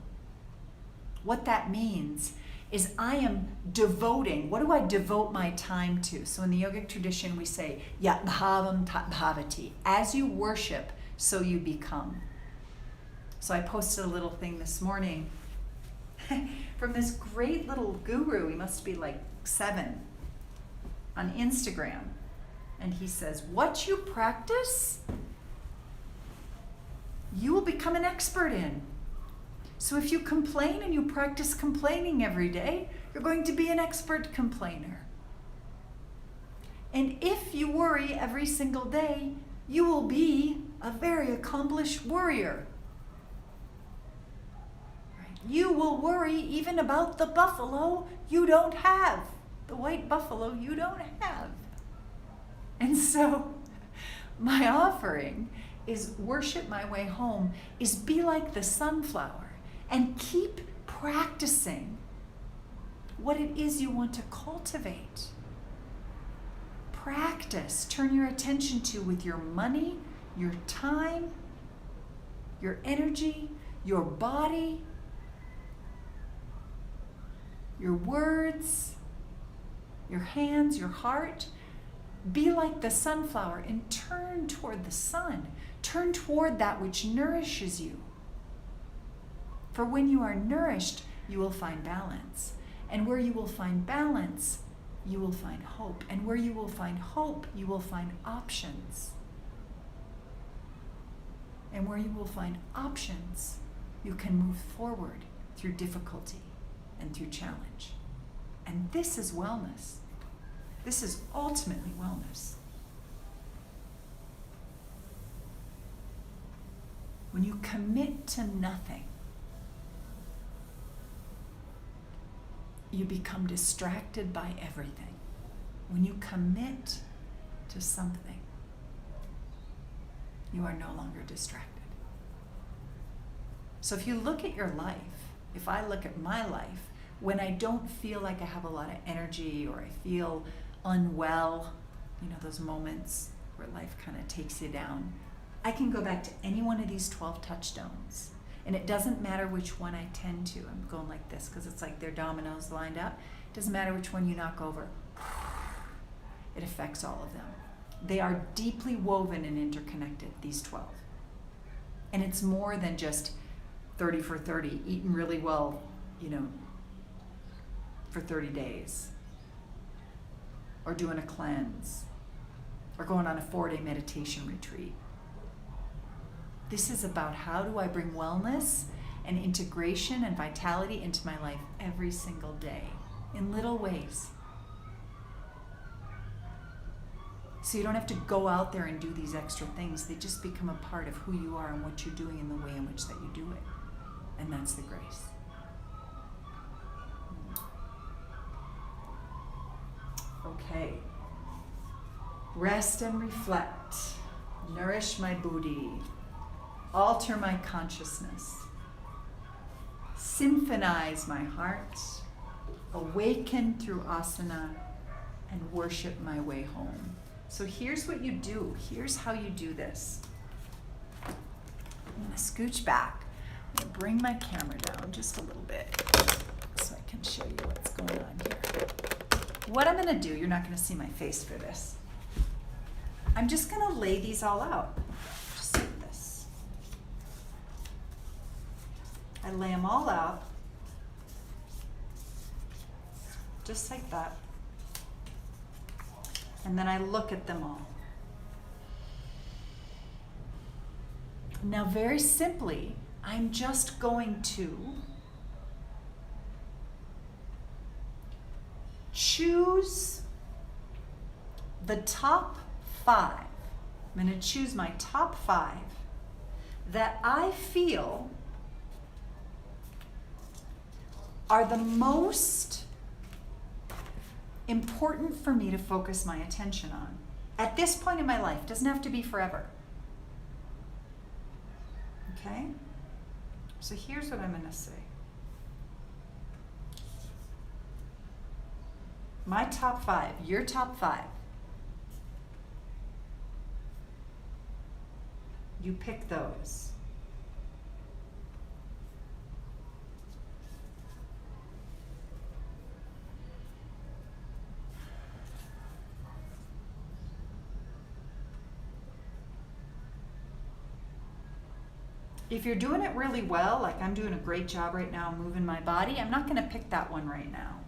what that means is I am devoting. What do I devote my time to? So in the yogic tradition, we say, Yat bhavam tat bhavati. As you worship, so you become. So I posted a little thing this morning from this great little guru. He must be like 7 on Instagram. And he says, what you practice, you will become an expert in. So if you complain and you practice complaining every day, you're going to be an expert complainer. And if you worry every single day, you will be a very accomplished worrier. Right? You will worry even about the buffalo you don't have, the white buffalo you don't have. And so my offering is worship my way home, is be like the sunflower and keep practicing what it is you want to cultivate. Practice, turn your attention to with your money, your time, your energy, your body, your words, your hands, your heart. Be like the sunflower and turn toward the sun. Turn toward that which nourishes you. For when you are nourished, you will find balance. And where you will find balance, you will find hope. And where you will find hope, you will find options. And where you will find options, you can move forward through difficulty and through challenge. And this is wellness. This is ultimately wellness. When you commit to nothing, you become distracted by everything. When you commit to something, you are no longer distracted. So if you look at your life, if I look at my life, when I don't feel like I have a lot of energy or I feel unwell, you know, those moments where life kind of takes you down, I can go back to any one of these 12 touchstones. And it doesn't matter which one I tend to. I'm going like this because it's like they're dominoes lined up. It doesn't matter which one you knock over. It affects all of them. They are deeply woven and interconnected, these 12. And it's more than just 30 for 30, eating really well, for 30 days. Or doing a cleanse. Or going on a 4-day meditation retreat. This is about how do I bring wellness and integration and vitality into my life every single day in little ways. So you don't have to go out there and do these extra things. They just become a part of who you are and what you're doing and the way in which that you do it. And that's the grace. Okay. Rest and reflect. Nourish my buddhi. Alter my consciousness. Symphonize my heart. Awaken through asana and worship my way home. So here's what you do. Here's how you do this. I'm going to scooch back. I'm going to bring my camera down just a little bit so I can show you what's going on here. What I'm going to do, you're not going to see my face for this. I'm just going to lay these all out. Just like this. I lay them all out. Just like that. And then I look at them all. Now, very simply, I'm just going to choose the top 5. I'm going to choose my top 5 that I feel are the most important for me to focus my attention on at this point in my life. Doesn't have to be forever. Okay? So here's what I'm going to say. My top 5, your top 5. You pick those. If you're doing it really well, like I'm doing a great job right now moving my body, I'm not going to pick that one right now.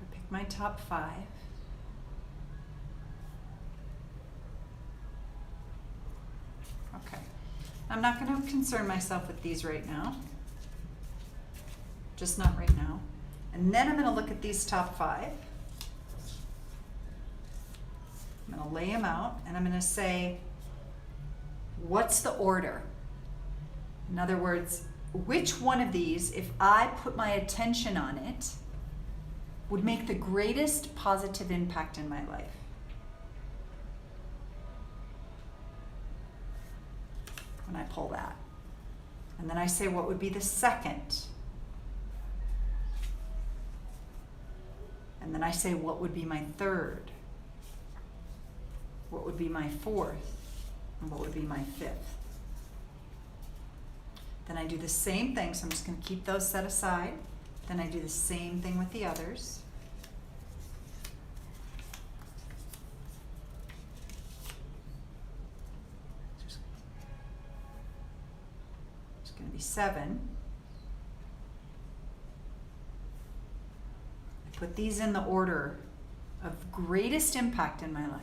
I pick my top 5. Okay. I'm not going to concern myself with these right now. Just not right now. And then I'm going to look at these top 5. I'm going to lay them out and I'm going to say, what's the order? In other words, which one of these, if I put my attention on it, would make the greatest positive impact in my life? When I pull that. And then I say, what would be the second? And then I say, what would be my third? What would be my fourth? And what would be my fifth? Then I do the same thing, so I'm just going to keep those set aside. Then I do the same thing with the others. It's going to be 7. Put these in the order of greatest impact in my life.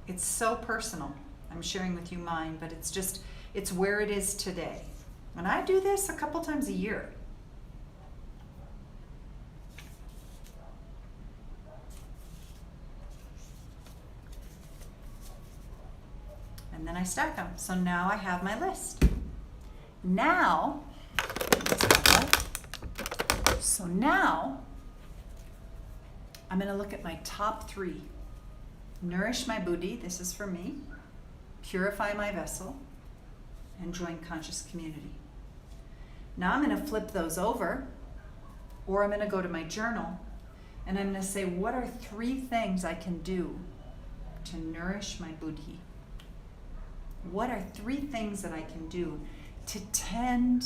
It's so personal. I'm sharing with you mine, but it's where it is today. And I do this a couple times a year. And then I stack them. So now I have my list. Now, I'm going to look at my top 3. Nourish my buddhi, this is for me. Purify my vessel. And join conscious community. Now I'm going to flip those over, or I'm going to go to my journal, and I'm going to say, what are 3 things I can do to nourish my buddhi? What are 3 things that I can do to tend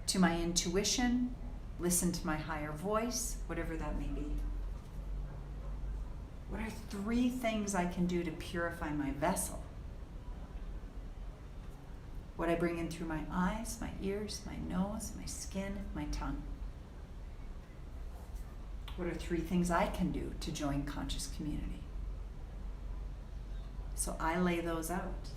to my intuition, listen to my higher voice, whatever that may be? What are 3 things I can do to purify my vessel? What I bring in through my eyes, my ears, my nose, my skin, my tongue. What are 3 things I can do to join conscious community? So I lay those out.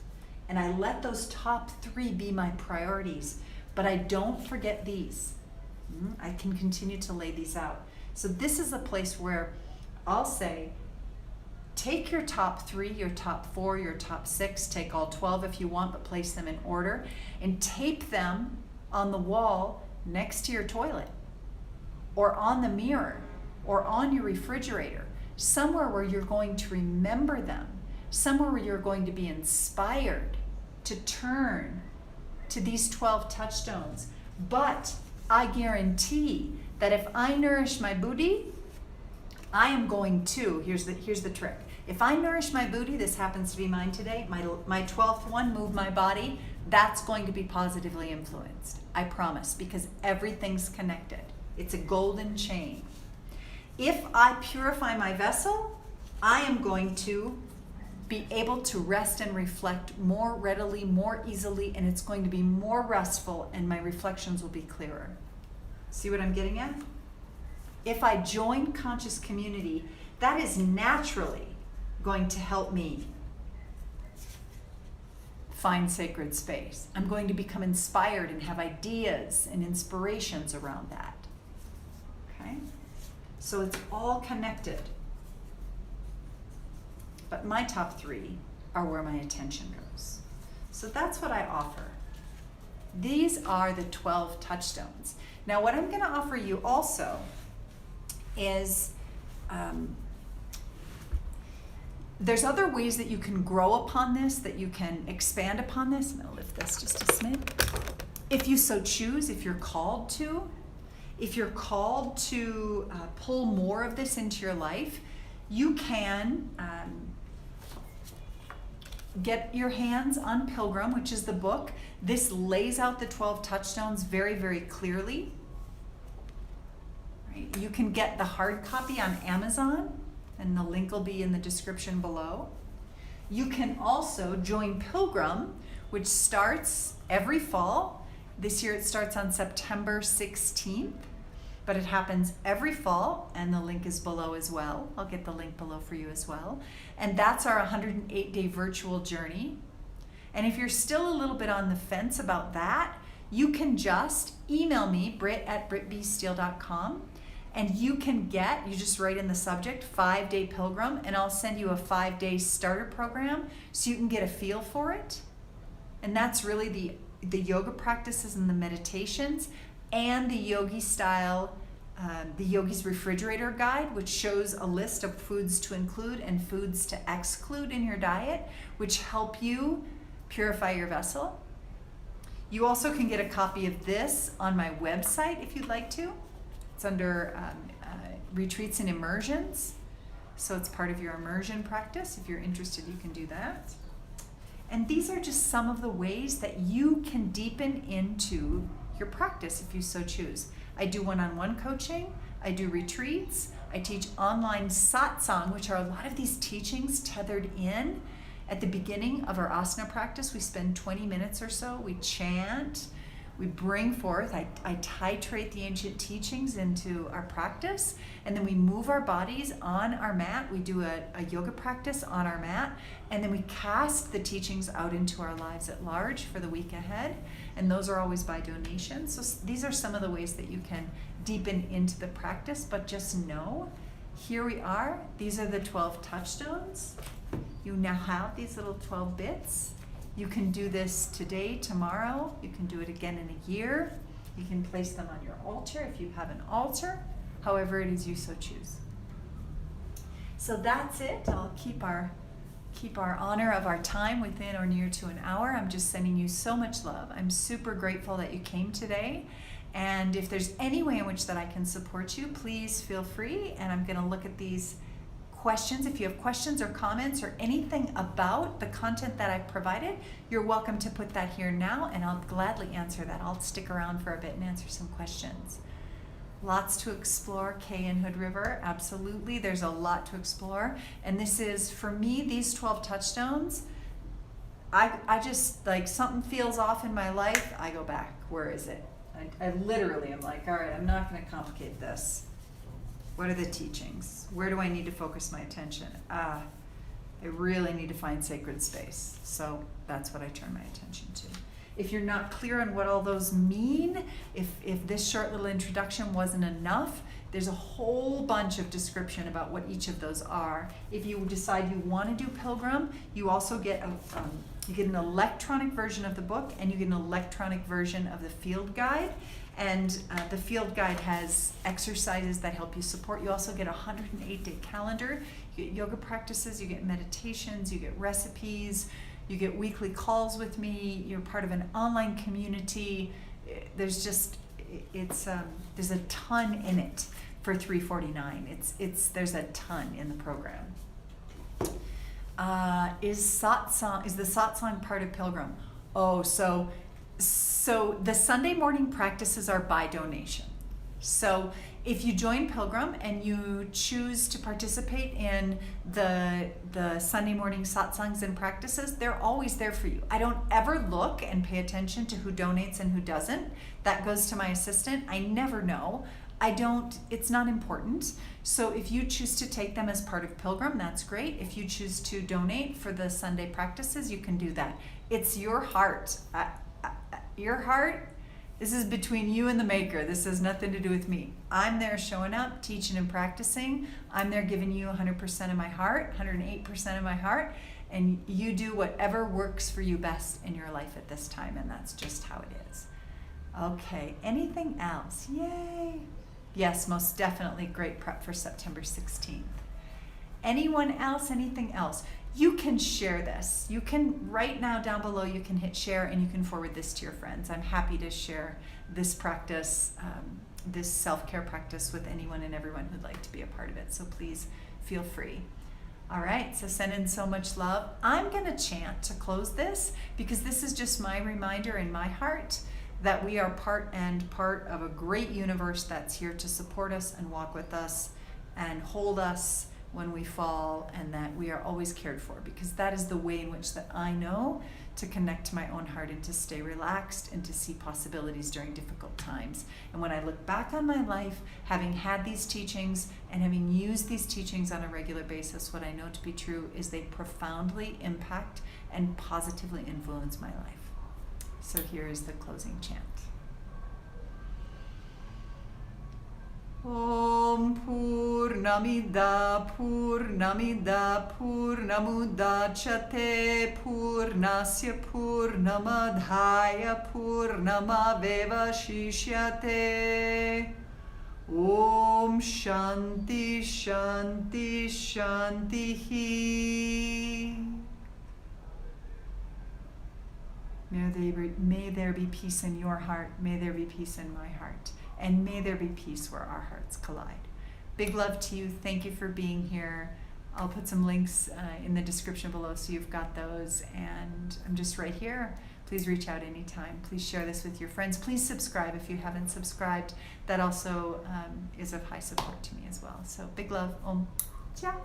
And I let those top 3 be my priorities, but I don't forget these. I can continue to lay these out. So this is a place where I'll say, take your top 3, your top 4, your top 6, take all 12 if you want, but place them in order, and tape them on the wall next to your toilet, or on the mirror, or on your refrigerator, somewhere where you're going to remember them, somewhere where you're going to be inspired to turn to these 12 touchstones. But I guarantee that if I nourish my booty, I am going to, here's the trick. If I nourish my booty, this happens to be mine today, my 12th one, move my body, that's going to be positively influenced. I promise, because everything's connected. It's a golden chain. If I purify my vessel, I am going to be able to rest and reflect more readily, more easily, and it's going to be more restful, and my reflections will be clearer. See what I'm getting at? If I join conscious community, that is naturally going to help me find sacred space. I'm going to become inspired and have ideas and inspirations around that. Okay? So it's all connected. But my top 3 are where my attention goes. So that's what I offer. These are the 12 touchstones. Now what I'm going to offer you also is there's other ways that you can grow upon this, that you can expand upon this. I'm going to lift this just a smidge. If you so choose, if you're called to pull more of this into your life, you can get your hands on Pilgrim, which is the book. This lays out the 12 touchstones very, very clearly. Right? You can get the hard copy on Amazon, and the link will be in the description below. You can also join Pilgrim, which starts every fall. This year it starts on September 16th. But it happens every fall, and the link is below as well. I'll get the link below for you as well. And that's our 108-day virtual journey. And if you're still a little bit on the fence about that, you can just email me, britt@brittbsteel.com, and you just write in the subject, 5-day Pilgrim, and I'll send you a 5-day starter program so you can get a feel for it. And that's really the yoga practices and the meditations, and the yogi style, the yogi's refrigerator guide, which shows a list of foods to include and foods to exclude in your diet, which help you purify your vessel. You also can get a copy of this on my website if you'd like to. It's under retreats and immersions. So it's part of your immersion practice. If you're interested, you can do that. And these are just some of the ways that you can deepen into your practice if you so choose. I do one-on-one coaching, I do retreats, I teach online satsang, which are a lot of these teachings tethered in. At the beginning of our asana practice, we spend 20 minutes or so, we chant, we bring forth, I titrate the ancient teachings into our practice, and then we move our bodies on our mat. We do a yoga practice on our mat, and then we cast the teachings out into our lives at large for the week ahead, and those are always by donation. So these are some of the ways that you can deepen into the practice, but just know, here we are. These are the 12 touchstones. You now have these little 12 bits. You can do this today, tomorrow. You can do it again in a year. You can place them on your altar if you have an altar, however it is you so choose. So that's it. I'll keep our honor of our time within or near to an hour. I'm just sending you so much love. I'm super grateful that you came today. And if there's any way in which that I can support you, please feel free. And I'm going to look at these questions, if you have questions or comments or anything about the content that I've provided, you're welcome to put that here now, and I'll gladly answer that. I'll stick around for a bit and answer some questions. Lots to explore, Kay and Hood River, absolutely. There's a lot to explore. And this is, for me, these 12 touchstones, I just, like, something feels off in my life, I go back. Where is it? I literally am like, all right, I'm not going to complicate this. What are the teachings? Where do I need to focus my attention? I really need to find sacred space. So that's what I turn my attention to. If you're not clear on what all those mean, if this short little introduction wasn't enough, there's a whole bunch of description about what each of those are. If you decide you want to do Pilgrim, you also get you get an electronic version of the book, and you get an electronic version of the field guide. And the field guide has exercises that help you support. You also get a 108-day calendar. You get yoga practices, you get meditations, you get recipes, you get weekly calls with me. You're part of an online community. There's just, there's a ton in it for $349. There's a ton in the program. Is the satsang part of Pilgrim? Oh, so the Sunday morning practices are by donation. So if you join Pilgrim and you choose to participate in the Sunday morning satsangs and practices, they're always there for you. I don't ever look and pay attention to who donates and who doesn't. That goes to my assistant. I never know. It's not important. So if you choose to take them as part of Pilgrim, that's great. If you choose to donate for the Sunday practices, you can do that. It's your heart. Your heart, this is between you and the maker. This has nothing to do with me. I'm there showing up, teaching and practicing. I'm there giving you 100% of my heart, 108% of my heart, and you do whatever works for you best in your life at this time, and that's just how it is. Okay, anything else? Yay! Yes, most definitely great prep for September 16th. Anyone else, anything else? You can share this. You can, right now down below, you can hit share and you can forward this to your friends. I'm happy to share this practice, this self-care practice with anyone and everyone who'd like to be a part of it. So please feel free. All right, so send in so much love. I'm gonna chant to close this because this is just my reminder in my heart that we are part of a great universe that's here to support us and walk with us and hold us when we fall, and that we are always cared for, because that is the way in which that I know to connect to my own heart and to stay relaxed and to see possibilities during difficult times. And when I look back on my life, having had these teachings and having used these teachings on a regular basis, what I know to be true is they profoundly impact and positively influence my life. So here is the closing chant. Om Purnamida Purnamida Purnamudachyate Purnasya Purnamadhaya Purnamaveva Shishyate. Om Shanti Shanti Shantihi. May there be peace in your heart. May there be peace in my heart. And may there be peace where our hearts collide. Big love to you. Thank you for being here. I'll put some links in the description below so you've got those. And I'm just right here. Please reach out anytime. Please share this with your friends. Please subscribe if you haven't subscribed. That also is of high support to me as well. So big love. Om. Ciao.